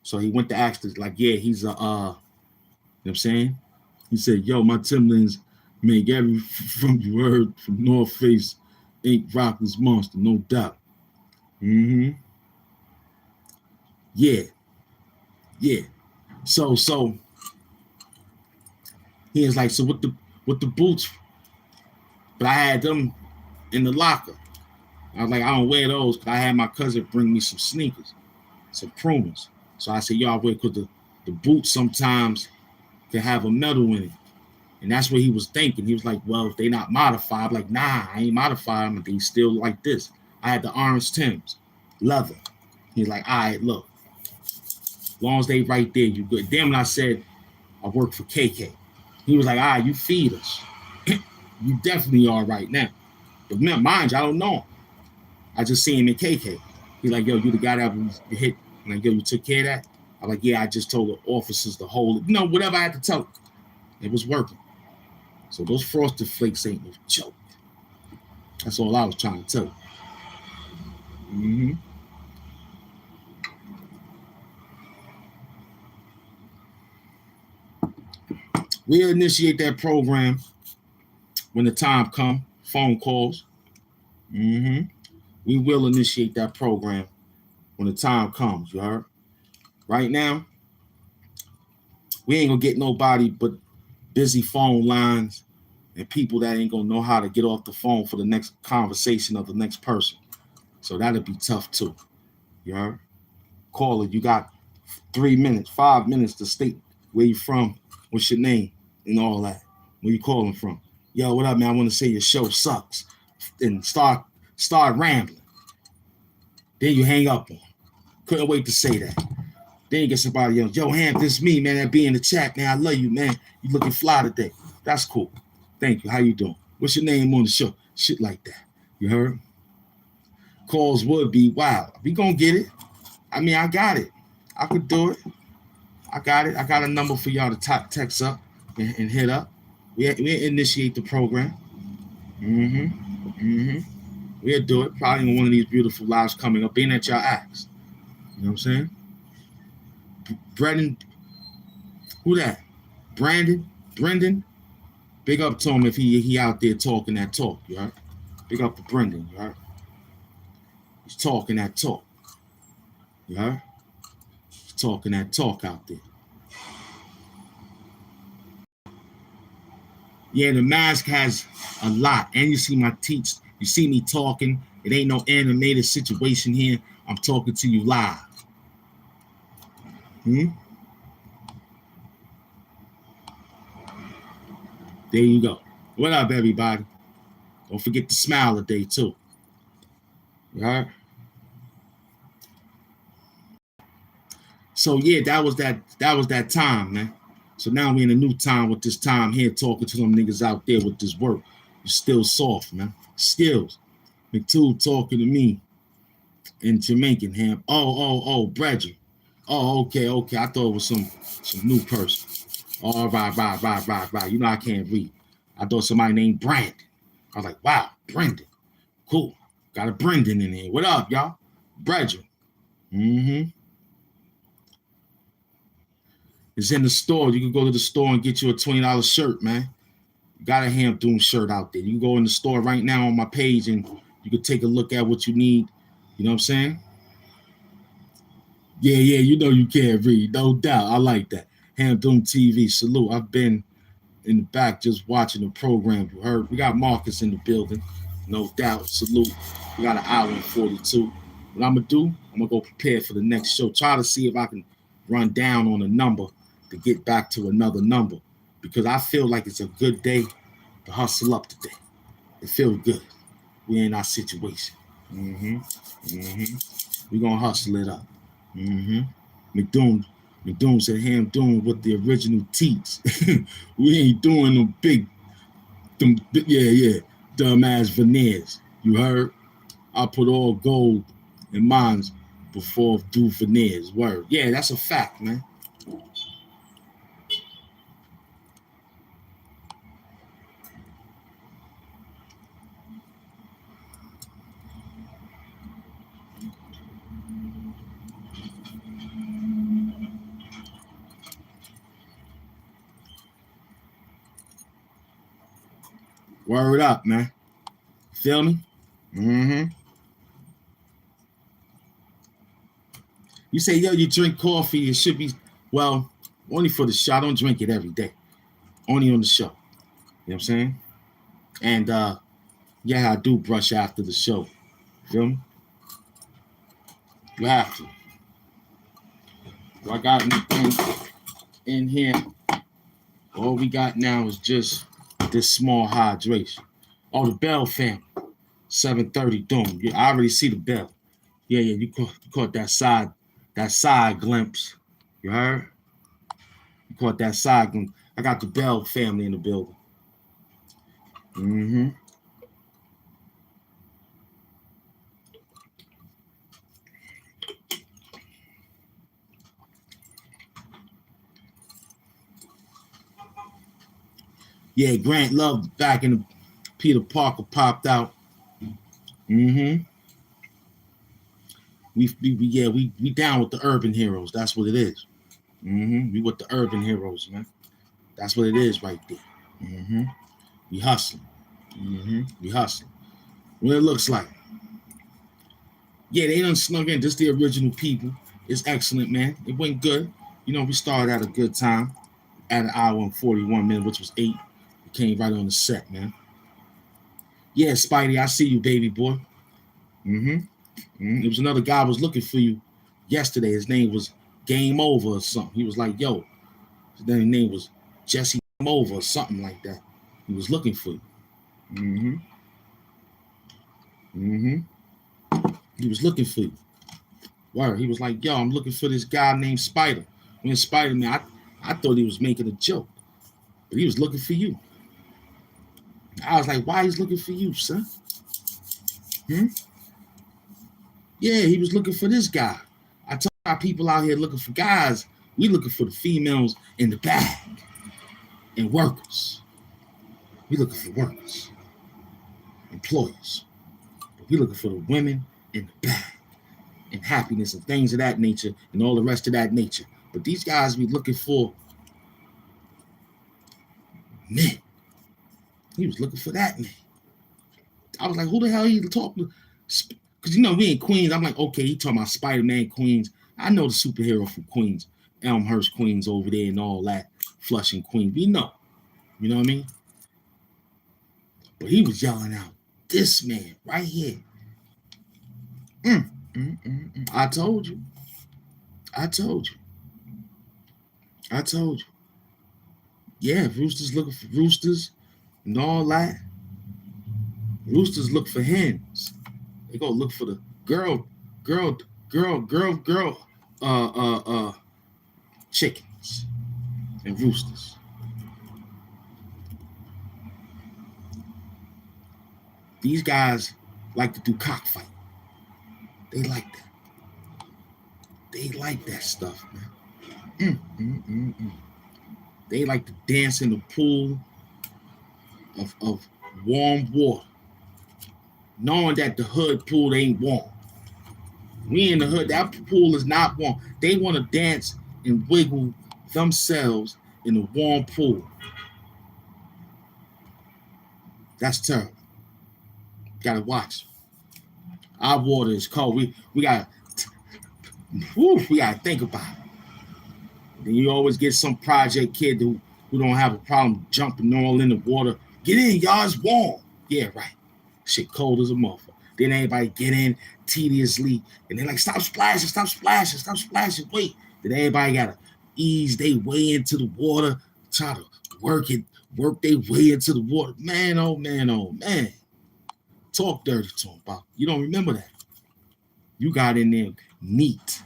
So he went to ask us, like, yeah, he's a, you know what I'm saying? He said, yo, my Timberlands make every from you heard from North Face, ain't Rockers Monster, no doubt. Mm-hmm. Yeah. So he was like, so with the boots, but I had them in the locker. I was like, I don't wear those because I had my cousin bring me some sneakers, some Pumas. So I said, yo, I wear because the boots sometimes can have a metal in it. And that's what he was thinking. He was like, well, if they not modified, I'm like, nah, I ain't modified them. They still like this. I had the orange Timbs, leather. He's like, all right, look, as long as they right there, you good. Then when I said I work for KK, he was like, all right, you feed us. You definitely are right now. But mind you, I don't know him. I just see him in KK. He's like, yo, you the guy that was hit. I'm like, yo, you took care of that? I'm like, yeah, I just told the officers to hold it. No, whatever I had to tell them. It was working. So those frosted flakes ain't no joke. That's all I was trying to tell you. Mm-hmm. We'll initiate that program when the time comes. Phone calls. Mm-hmm. We will initiate that program when the time comes, you heard? Right now, we ain't gonna get nobody but busy phone lines and people that ain't gonna know how to get off the phone for the next conversation of the next person. So that'll be tough too. You heard? Caller, you got 3 minutes, 5 minutes to state where you from, what's your name, and all that. Where you calling from? Yo, what up, man? I want to say your show sucks. And start rambling. Then you hang up on. Couldn't wait to say that. Then you get somebody else. Yo, Hamp, this me, man. That be in the chat, man. I love you, man. You looking fly today. That's cool. Thank you. How you doing? What's your name on the show? Shit like that. You heard? Calls would be wild. We gonna get it. I mean, I got it. I could do it. I got it. I got a number for y'all to text up and hit up. We initiate the program. We'll do it. Probably in one of these beautiful lives coming up. Being that y'all asked. You know what I'm saying? Brendan, who that? Brendan. Big up to him if he out there talking that talk, you right? Big up to Brendan, you right? He's talking that talk, you right? He's talking that talk out there. Yeah, the mask has a lot, and you see my teeth. You see me talking. It ain't no animated situation here. I'm talking to you live. There you go. What up, everybody? Don't forget to smile today, too. All right? So, yeah, that was that time, man. So now we in a new time with this time here talking to them niggas out there with this work. You're still soft, man. Skills. McTool talking to me in Jamaican, Ham. Oh, Bradley. Oh, okay. I thought it was some new person. Oh, right. You know I can't read. I thought somebody named Brandon. I was like, wow, Brendan. Cool. Got a Brendan in here. What up, y'all? Bradley. It's in the store. You can go to the store and get you a $20 shirt, man. Got a Hamp Doom shirt out there. You can go in the store right now on my page and you can take a look at what you need. You know what I'm saying? Yeah, you know you can't read. No doubt. I like that. Hamp Doom TV, salute. I've been in the back just watching the program. You heard? We got Marcus in the building. No doubt. Salute. We got an hour and 42. What I'm going to do, I'm going to go prepare for the next show. Try to see if I can run down on a number to get back to another number. Because I feel like it's a good day to hustle up today. It feels good. We in our situation. We're going to hustle it up. McDoom said, Ham Doom with the original teats. We ain't doing them dumbass veneers. You heard? I put all gold in mine before do veneers. Word. Yeah, that's a fact, man. Word up, man. Feel me? You say, yo, you drink coffee, it should be, well, only for the show. I don't drink it every day. Only on the show. You know what I'm saying? And, yeah, I do brush after the show. Feel me? You have to. So I got in here. All we got now is just this small hydration. Oh, the Bell family. 7:30 Doom. Yeah, I already see the bell. Yeah, you caught that side glimpse. You heard? You caught that side glimpse. I got the Bell family in the building. Yeah, Grant Love back in the Peter Parker popped out. We down with the urban heroes. That's what it is. We with the urban heroes, man. That's what it is right there. We hustling. We hustling. What it looks like. Yeah, they done snuck in. Just the original people. It's excellent, man. It went good. You know, we started at a good time at an hour and 41 minutes, which was 8. We came right on the set, man. Yeah, Spidey, I see you, baby boy. It was another guy was looking for you yesterday. His name was Game Over or something. He was like, yo, his name was Jesse Game Over or something like that. He was looking for you. He was looking for you. Word. He was like, yo, I'm looking for this guy named Spider. When Spider-Man, I thought he was making a joke, but he was looking for you. I was like, why he's looking for you, son? Yeah, he was looking for this guy. I told our people out here looking for guys. We looking for the females in the bag and workers. We looking for workers, employers. But we looking for the women in the bag and happiness and things of that nature and all the rest of that nature. But these guys be looking for men. He was looking for that man. I was like, who the hell are you talking to? Because, you know, we in Queens. I'm like, okay, he talking about Spider-Man Queens. I know the superhero from Queens, Elmhurst, Queens over there and all that, Flushing, Queens. We know. You know what I mean? But he was yelling out, this man right here. I told you. I told you. I told you. Yeah, roosters looking for roosters and all that. Roosters look for hens. They go look for the girl chickens and roosters. These guys like to do cockfight. They like that. They like that stuff, man. They like to dance in the pool of warm water, knowing that the hood pool ain't warm. We in the hood, that pool is not warm. They want to dance and wiggle themselves in the warm pool. That's terrible. Gotta watch. Our water is cold. We gotta think about it. Then you always get some project kid who don't have a problem jumping all in the water. Get in, y'all, it's warm. Yeah, right. Shit cold as a motherfucker. Then everybody get in tediously, and they're like, stop splashing. Wait. Then everybody gotta ease their way into the water, try to work their way into the water. Man, oh man. Talk dirty to him, Bob. You don't remember that. You got in there neat.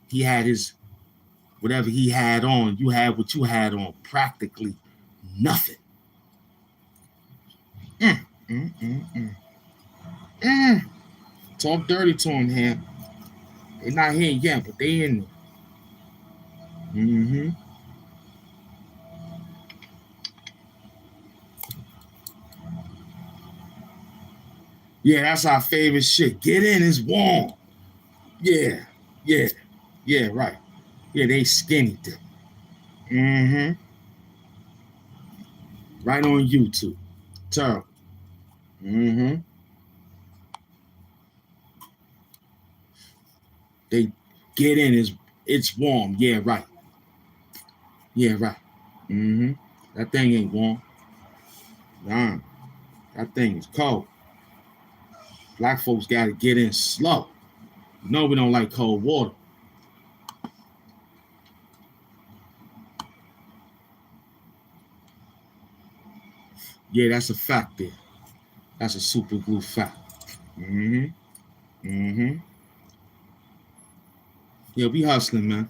He had his whatever he had on. You had what you had on. Practically nothing. Talk dirty to him, Ham. They're not here yet, but they in there. Yeah, that's our favorite shit. Get in, it's warm. Yeah, right. Yeah, they skinny dip. Right on YouTube. Terrible. They get in, it's warm. Yeah, right. That thing ain't warm. Nah, that thing is cold. Black folks got to get in slow. You know we don't like cold water. Yeah, that's a fact there. That's a super glue fact. Yeah, we hustling, man.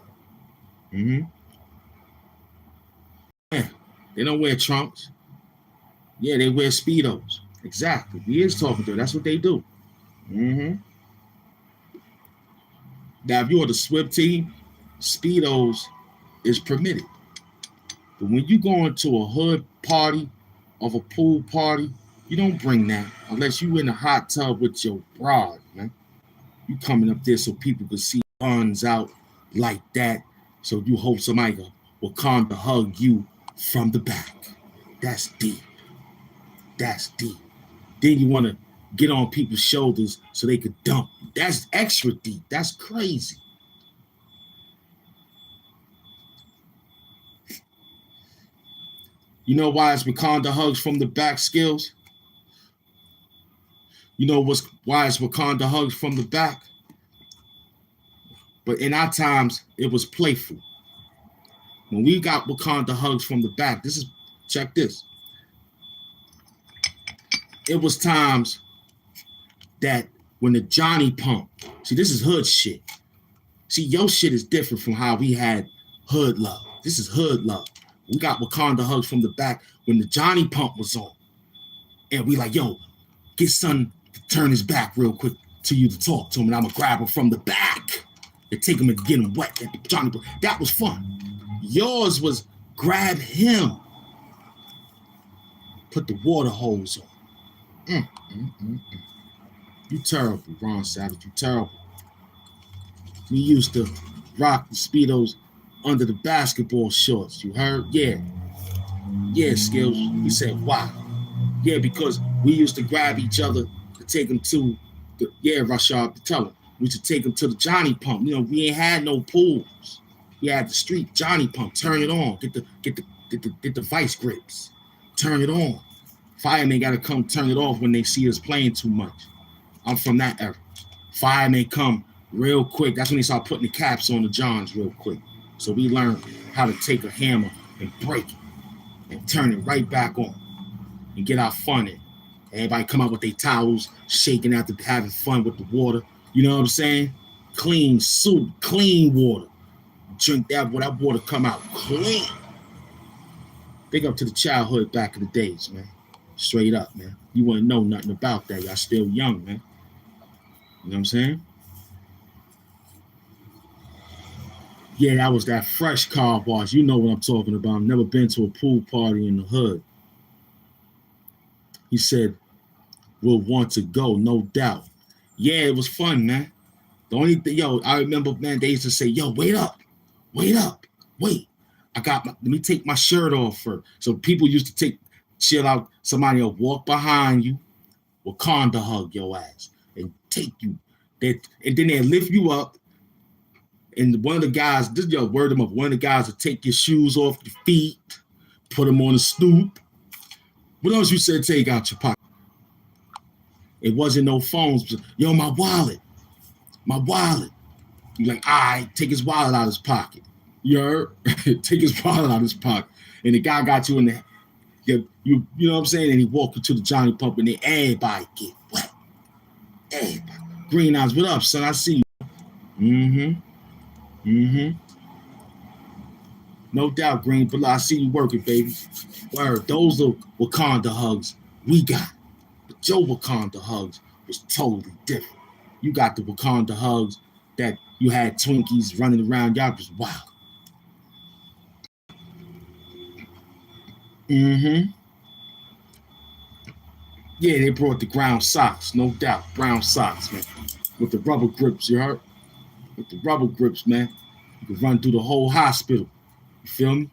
Yeah, they don't wear trunks. Yeah, they wear Speedos. Exactly. We is talking to them. That's what they do. Now, if you're on the SWIP team, Speedos is permitted. But when you go into a hood party of a pool party, you don't bring that unless you in a hot tub with your broad, man. You coming up there so people can see guns out like that. So you hope somebody will come to hug you from the back. That's deep. Then you want to get on people's shoulders so they could dump. That's extra deep. That's crazy. You know why it's Wakanda hugs from the back, Skills? You know why it's Wakanda hugs from the back? But in our times, it was playful. When we got Wakanda hugs from the back, check this. It was times that when the Johnny pump, see, this is hood shit. See, your shit is different from how we had hood love. This is hood love. We got Wakanda hugs from the back when the Johnny pump was on. And we like, yo, get son to turn his back real quick to you to talk to him, and I'm gonna grab him from the back and take him and get him wet. Johnny, that was fun. Yours was grab him, put the water hose on. You terrible, Ron Savage. You terrible. We used to rock the Speedos under the basketball shorts. You heard? Yeah. Yeah, Skills. He said, wow. Yeah, because we used to grab each other to take them to the, Rashad, tell him. We used to take them to the Johnny pump. You know, we ain't had no pools. We had the street Johnny pump. Turn it on. Get the vice grips. Turn it on. Firemen got to come turn it off when they see us playing too much. I'm from that era. Firemen come real quick. That's when they start putting the caps on the Johns real quick. So we learned how to take a hammer and break it and turn it right back on and get our fun in. Everybody come out with their towels, shaking after having fun with the water. You know what I'm saying? Clean soup, clean water. Drink that water come out clean. Big up to the childhood back in the days, man. Straight up, man. You wouldn't know nothing about that. Y'all still young, man. You know what I'm saying? Yeah, that was that fresh car wash. You know what I'm talking about. I've never been to a pool party in the hood. He said, we'll want to go, no doubt. Yeah, it was fun, man. The only thing, I remember, man, they used to say, yo, wait up. Wait. Let me take my shirt off first. So people used to chill out. Somebody will walk behind you, Wakanda hug your ass and take you. And then they'll lift you up. And one of the guys, word them up, one of the guys will take your shoes off your feet, put them on a stoop. What else you said take out your pocket? It wasn't no phones. Yo, my wallet. You're like, all right, take his wallet out of his pocket. You heard? Take his wallet out of his pocket. And the guy got you in the, you know what I'm saying? And he walked you to the Johnny pump and then everybody get wet. Everybody. Green eyes, what up, son? I see you. No doubt, Green, but I see you working, baby. Word, those are Wakanda hugs we got. But your Wakanda hugs was totally different. You got the Wakanda hugs that you had Twinkies running around. Y'all was wild. Yeah, they brought the ground socks, no doubt. Brown socks, man. With the rubber grips, you heard? With the rubber grips, man. You could run through the whole hospital. You feel me?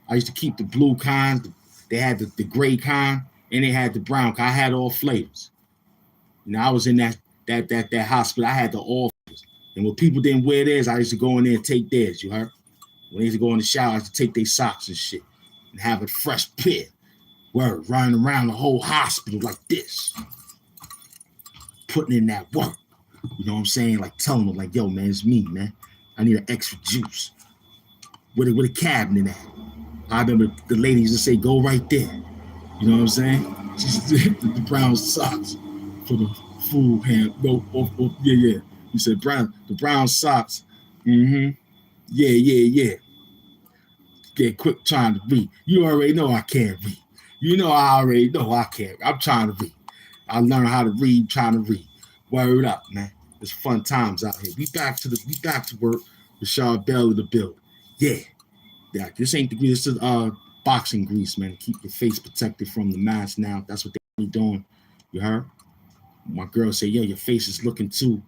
I used to keep the blue kinds. They had the gray kind, and they had the brown kind. I had all flavors. You know, I was in that hospital. I had the all flavors. And when people didn't wear theirs, I used to go in there and take theirs, you heard? When they used to go in the shower, I used to take their socks and shit and have a fresh pair. Word, running around the whole hospital like this. Putting in that work. You know what I'm saying? Like telling them, like, yo, man, it's me, man. I need an extra juice. Where a cabinet at? I remember the lady used to say, go right there. You know what I'm saying? She said the brown socks for the food hand. No, yeah. You said the brown socks. Yeah. Get quick trying to read. You already know I can't read. You know I already know I can't. I'm trying to read. I learned how to read, trying to read. Word up, man. It's fun times out here. We back to work. Rashad Bell in the building. Yeah. This ain't the grease. This is boxing grease, man. Keep your face protected from the mask now. That's what they be doing. You heard? My girl say, yo, your face is looking too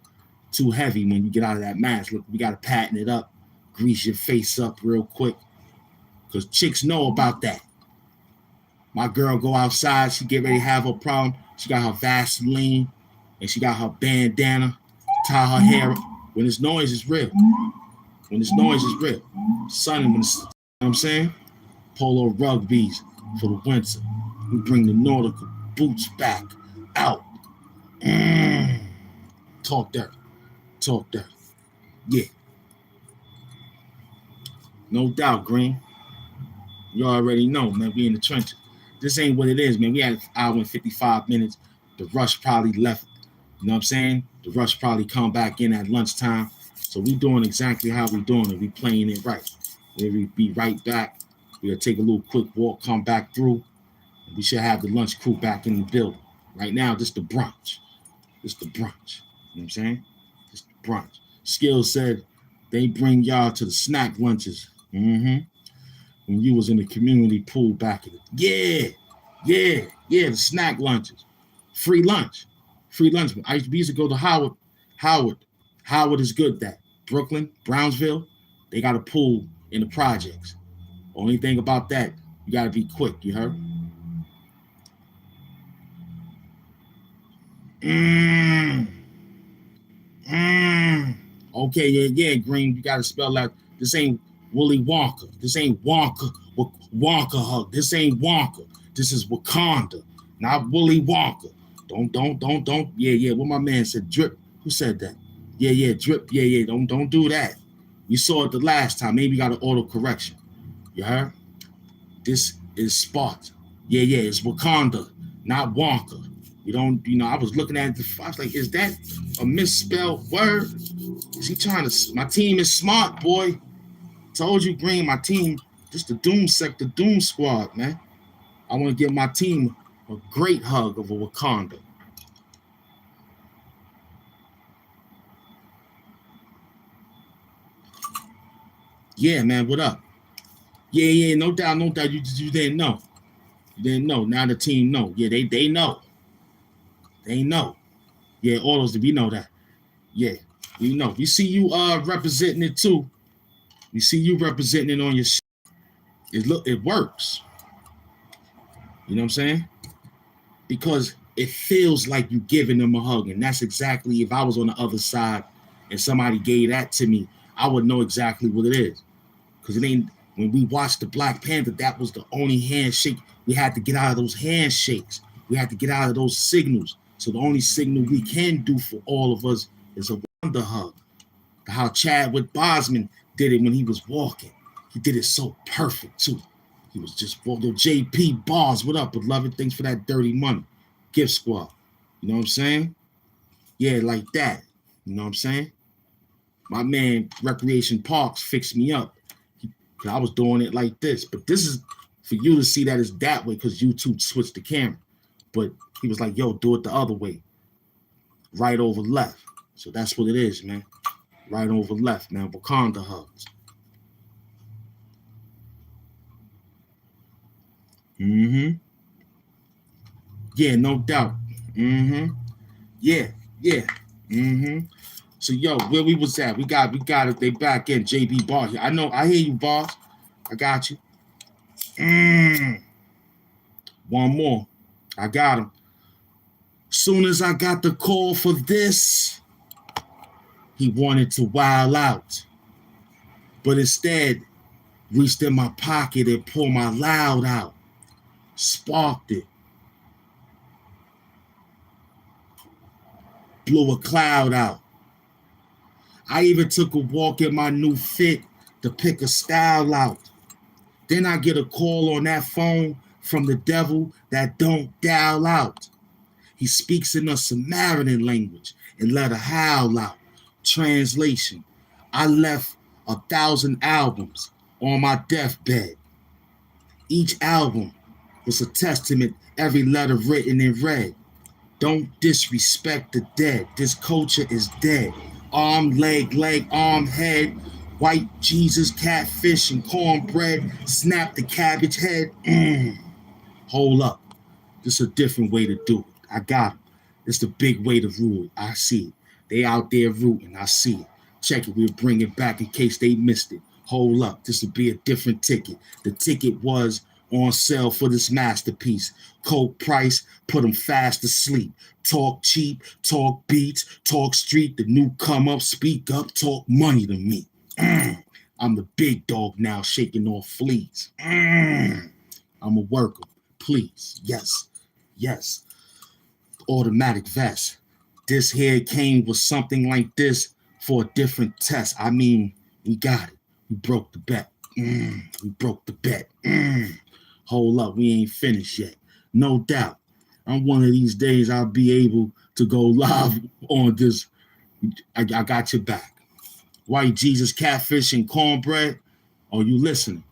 heavy when you get out of that mask. Look, we gotta pattern it up. Grease your face up real quick. Because chicks know about that. My girl go outside, she get ready to have her problem. She got her Vaseline, and she got her bandana, tie her hair up. When it's noise, it's real. When it's noise, it's real. Sunny, when it's, you know what I'm saying? Polo rugbies for the winter. We bring the nautical boots back out. Talk dirt. Talk dirt. Yeah. No doubt, Green. You already know, man. We in the trenches. This ain't what it is, man. We had an hour and 55 minutes. The rush probably left. You know what I'm saying? The rush probably come back in at lunchtime. So we doing exactly how we doing it. We playing it right. We'll be right back. We'll take a little quick walk, come back through. And we should have the lunch crew back in the building. Right now, this the brunch. This the brunch. You know what I'm saying? This the brunch. Skill said they bring y'all to the snack lunches. When you was in the community pool back in the the snack lunches. Free lunch. We used to go to Howard. Howard is good that. Brooklyn, Brownsville, they got a pool in the projects. Only thing about that, you gotta be quick, you heard? Okay, yeah, Green, you gotta spell that. This ain't Willy Wonka. This ain't Wonka hug. This ain't Wonka. This is Wakanda, not Willy Wonka. Don't. Yeah. What my man said, drip. Who said that? Yeah, drip. Yeah. Don't do that. We saw it the last time. Maybe got an auto correction. You heard? This is Sparta. Yeah, it's Wakanda, not Wonka. You don't, I was looking at it, I was like, is that a misspelled word? Is he trying to, my team is smart, boy. Told you, Green, my team, just the Doom Sector, Doom Squad, man. I want to give my team a great hug of a Wakanda. Yeah, man, what up? Yeah, no doubt. You didn't know. You didn't know. Now the team know. Yeah, they know. They know. Yeah, all those, we know that. Yeah, we know. We see you representing it too. We see you representing it on your shit. It works. You know what I'm saying? Because it feels like you giving them a hug. And that's exactly, if I was on the other side and somebody gave that to me, I would know exactly what it is. Because it ain't, when we watched the Black Panther, that was the only handshake. We had to get out of those handshakes. We had to get out of those signals. So the only signal we can do for all of us is a wonder hug. How Chadwick Boseman did it when he was walking. He did it so perfect too. He was just walking. JP Bars, what up, beloved? Thanks for that dirty money. Gift Squad. You know what I'm saying? Yeah, like that. You know what I'm saying? My man, Recreation Parks, fixed me up. I was doing it like this. But this is for you to see that it's that way because YouTube switched the camera. But he was like, yo, do it the other way. Right over left. So that's what it is, man. Right over left, man. Wakanda hugs. Yeah, no doubt. Yeah. So yo, where we was at? We got it. They back in. JB Bar here. I hear you, boss. I got you. One more. I got him. Soon as I got the call for this, he wanted to wild out. But instead, reached in my pocket and pulled my loud out. Sparked it. Blew a cloud out. I even took a walk in my new fit to pick a style out. Then I get a call on that phone from the devil that don't dial out. He speaks in a Samaritan language and let a howl out. Translation: I left 1,000 albums on my deathbed. Each album was a testament, every letter written in red. Don't disrespect the dead. This culture is dead. Arm, leg, arm, head. White Jesus, catfish, and cornbread. Snap the cabbage head. Hold up. This is a different way to do it. I got it. It's the big way to rule it. I see it. They out there rooting. I see it. Check it. We'll bring it back in case they missed it. Hold up. This will be a different ticket. The ticket was on sale for this masterpiece. Coke price, put them fast asleep. Talk cheap, talk beats, talk street, the new come up, speak up, talk money to me. I'm the big dog now, shaking off fleas. I'm a worker, please. Yes, yes. Automatic vest. This here came with something like this for a different test. I mean, we got it. We broke the bet. We broke the bet. Hold up, we ain't finished yet. No doubt. On one of these days, I'll be able to go live on this. I got your back. White Jesus, catfish, and cornbread. Oh, you listening?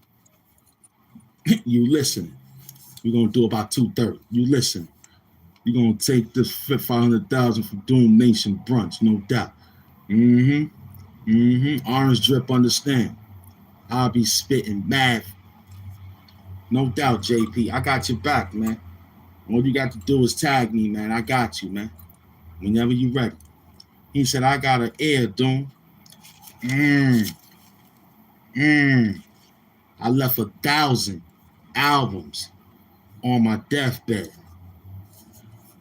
You listening? We're going to do about 2:30. You listening? You're going to take this 500,000 from Doom Nation brunch, no doubt. Orange drip, understand. I'll be spitting mad. No doubt, JP. I got your back, man. All you got to do is tag me, man. I got you, man. Whenever you ready. He said, I got an ear, Doom. I left 1,000 albums on my deathbed.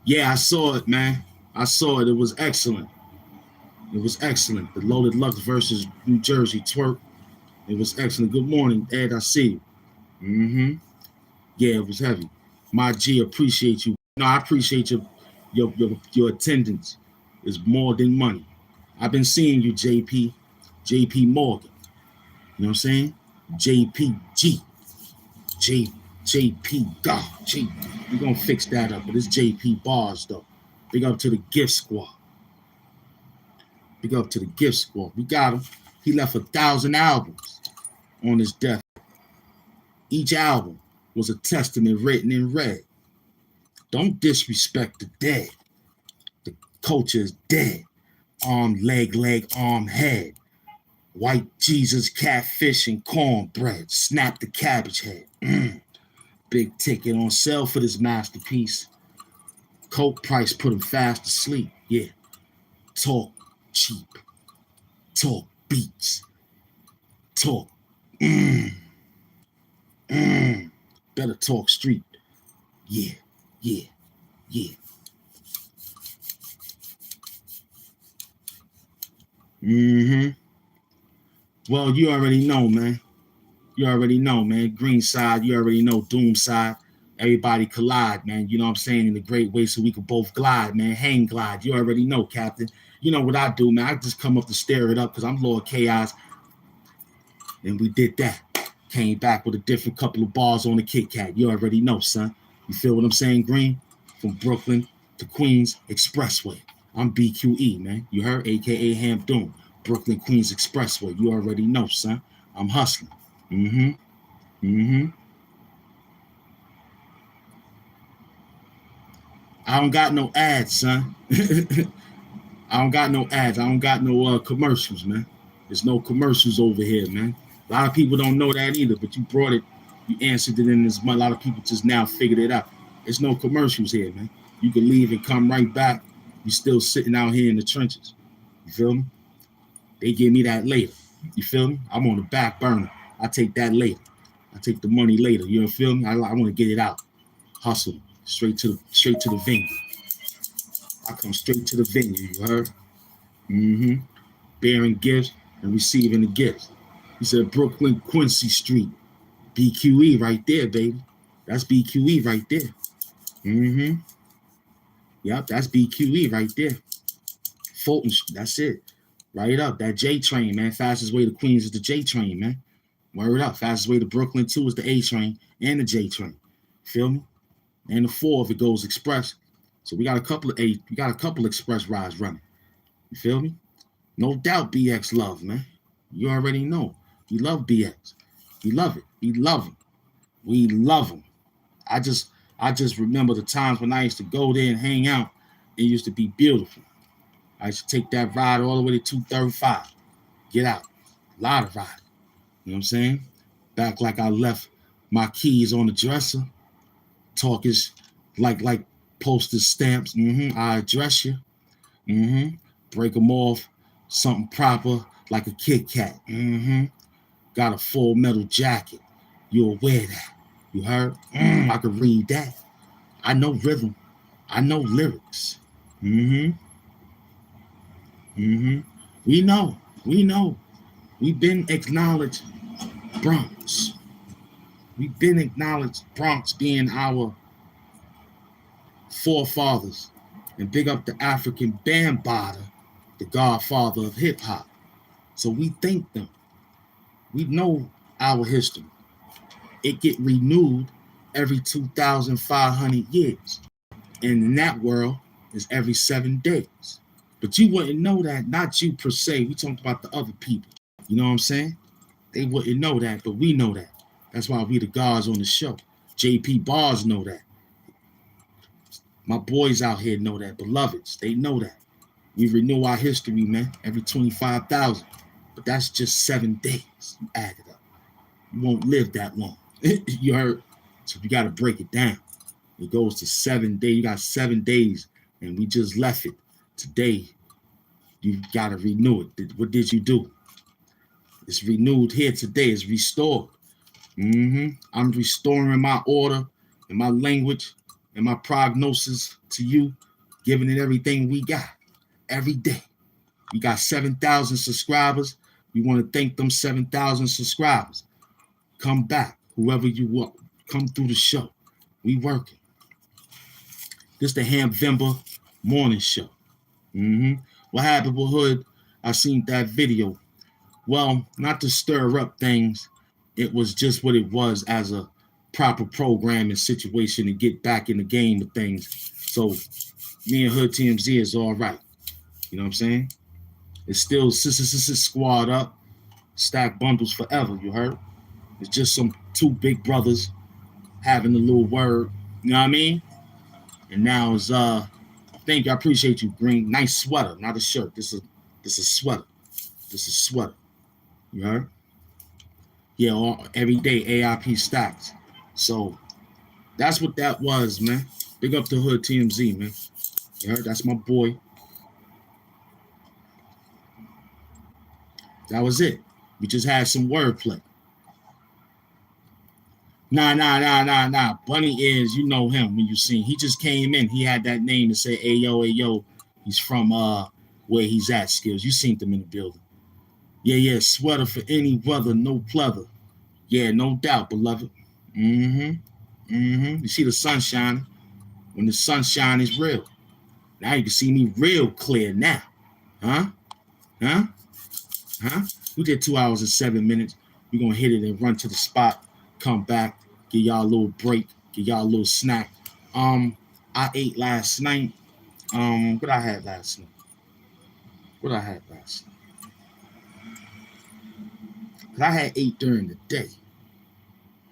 Yeah, I saw it, man. I saw it. It was excellent. It was excellent. The Loaded Lux versus New Jersey twerk. It was excellent. Good morning, Ed. I see you. Yeah, it was heavy. My G, appreciate you. No, I appreciate your attendance. It's more than money. I've been seeing you, JP. JP Morgan. You know what I'm saying? JPG. JP God. We're going to fix that up, but it's JP Bars, though. Big up to the gift squad. Big up to the gift squad. We got him. He left 1,000 albums on his death. Each album was a testament written in red. Don't disrespect the dead. The culture is dead. Arm, leg, arm, head. White Jesus, catfish, and cornbread. Snap the cabbage head. Big ticket on sale for this masterpiece. Coke price put him fast to sleep. Yeah. Talk cheap. Talk beats. Talk. Better talk street. Yeah. Well, you already know, man. Green side, you already know. Doom side. Everybody collide, man. You know what I'm saying? In a great way so we could both glide, man. Hang glide. You already know, Captain. You know what I do, man. I just come up to stir it up because I'm Lord Chaos. And we did that. Came back with a different couple of bars on the Kit Kat. You already know, son. You feel what I'm saying, Green? From Brooklyn to Queens Expressway. I'm BQE, man. You heard? AKA Hamp Doom. Brooklyn Queens Expressway. You already know, son. I'm hustling. I don't got no ads, son. I don't got no ads. I don't got no commercials, man. There's no commercials over here, man. A lot of people don't know that either, but you brought it. You answered it in this. A lot of people just now figured it out. There's no commercials here, man. You can leave and come right back. You're still sitting out here in the trenches. You feel me? They give me that later. You feel me? I'm on the back burner. I take that later. I take the money later. You feel me? I want to get it out. Hustle. Straight to the venue. I come straight to the venue, you heard? Bearing gifts and receiving the gifts. He said Brooklyn Quincy Street. BQE right there, baby. That's BQE right there. Yep, that's BQE right there. Fulton, that's it. Right up. That J train, man. Fastest way to Queens is the J train, man. Word up. Fastest way to Brooklyn too is the A train and the J train. Feel me? And the 4 if it goes express. So we got a couple of express rides running. You feel me? No doubt BX love, man. You already know. We love BX. We love it. We love him. We love him. I just remember the times when I used to go there and hang out. It used to be beautiful. I used to take that ride all the way to 235. Get out. A lot of riding. You know what I'm saying? Back like I left my keys on the dresser. Talk is like postage stamps. I address you. Break them off. Something proper like a Kit Kat. Got a full metal jacket. You'll wear that. You heard? I could read that. I know rhythm. I know lyrics. Mm-hmm. Mm-hmm. We know. We know. We've been acknowledged Bronx. We've been acknowledged Bronx being our forefathers. And big up the African Bambaataa, the godfather of hip hop. So we thank them. We know our history. It get renewed every 2,500 years. And in that world is every 7 days. But you wouldn't know that, not you per se. We talked about the other people. You know what I'm saying? They wouldn't know that, but we know that. That's why we the gods on the show. JP Bars know that. My boys out here know that. Beloveds, they know that. We renew our history, man, every 25,000. But that's just 7 days. You add it up. You won't live that long. You heard? So you got to break it down. It goes to 7 days. You got 7 days, and we just left it. Today, you got to renew it. What did you do? It's renewed here today. It's restored. I'm restoring my order and my language and my prognosis to you, giving it everything we got every day. We got 7,000 subscribers. We want to thank them 7,000 subscribers. Come back, whoever you want. Come through the show. We working. This the Hampvember morning show. What happened with Hood? I seen that video. Well, not to stir up things. It was just what it was as a proper programming situation to get back in the game of things. So me and Hood TMZ is all right. You know what I'm saying? It's still squad up, stack bundles forever, you heard? It's just some two big brothers having a little word, you know what I mean? And now it's thank you, I appreciate you, Green. Nice sweater, not a shirt. This is sweater. This is sweater. You heard? Yeah, every day AIP stacks. So that's what that was, man. Big up to Hood TMZ, man. You heard? That's my boy. That was it. We just had some wordplay. Nah. Bunny is, you know him when you see him. He just came in. He had that name and said, Ayo. He's from where he's at, Skills. You seen them in the building. Yeah. Sweater for any weather, no pleather. Yeah, no doubt, beloved. You see the sun shining. When the sunshine is real. Now you can see me real clear now. Huh? We did 2 hours and 7 minutes. We're going to hit it and run to the spot. Come back. Give y'all a little break. Give y'all a little snack. I ate last night. What I had last night? Because I had ate during the day.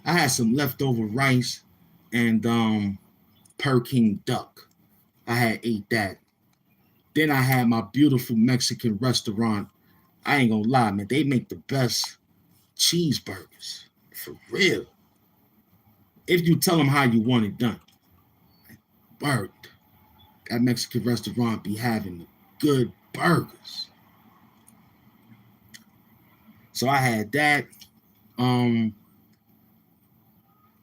I had some leftover rice and Peking duck. I had ate that. Then I had my beautiful Mexican restaurant. I ain't gonna lie, man. They make the best cheeseburgers. For real. If you tell them how you want it done. Word. That Mexican restaurant be having the good burgers. So I had that.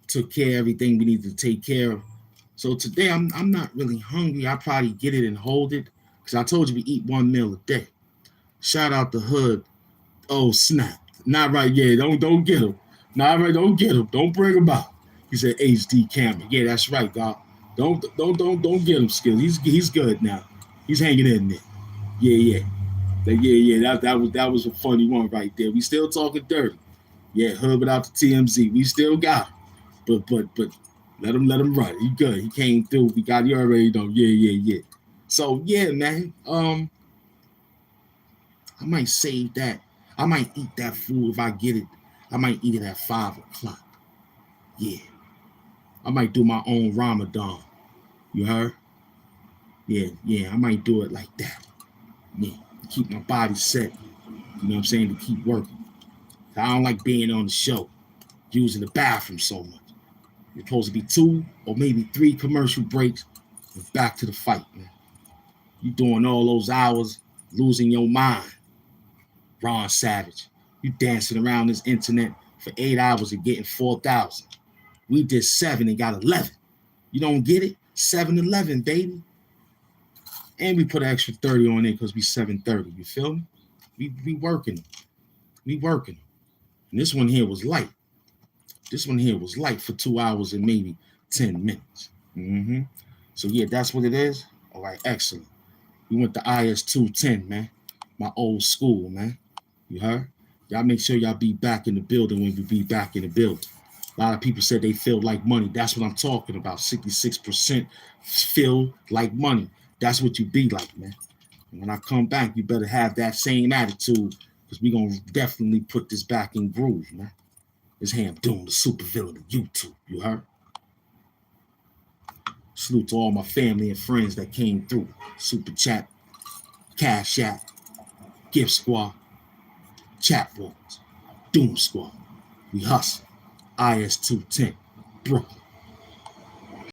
Took care of everything we needed to take care of. So today I'm not really hungry. I probably get it and hold it. Because I told you we eat 1 meal a day. Shout out to Hood. Oh, snap. Not right, yeah. Don't get him. Not right, don't get him. Don't bring him out. He said HD camera. Yeah, that's right, God. Don't get him, Skills. He's good now. He's hanging in there. Yeah. That was a funny one right there. We still talking dirty. Yeah, Hood without the TMZ. We still got him. But let him run. He good. He came through. We got you already know. Yeah. So yeah, man. I might save that. I might eat that food if I get it. I might eat it at 5 o'clock. Yeah. I might do my own Ramadan. You heard? Yeah. I might do it like that. Yeah. Keep my body set. You know what I'm saying? To keep working. I don't like being on the show, using the bathroom so much. You're supposed to be 2 or maybe 3 commercial breaks and back to the fight, man. You doing all those hours, losing your mind. Ron Savage. You dancing around this internet for 8 hours and getting 4,000. We did 7 and got 11. You don't get it? 7-11, baby. And we put an extra 30 on it because we 730. You feel me? We working them. We working them. And this one here was light. This one here was light for 2 hours and maybe 10 minutes. So yeah, that's what it is. All right, excellent. We went to IS 210, man. My old school, man. You heard? Y'all make sure y'all be back in the building when we be back in the building. A lot of people said they feel like money. That's what I'm talking about. 66% feel like money. That's what you be like, man. And when I come back, you better have that same attitude because we're going to definitely put this back in groove, man. It's Hamp doing the supervillain of YouTube. You heard? Salute to all my family and friends that came through. Super Chat, Cash App, Gift Squad, Chat Walls, Doom Squad. We hustle. IS 210. Brooklyn.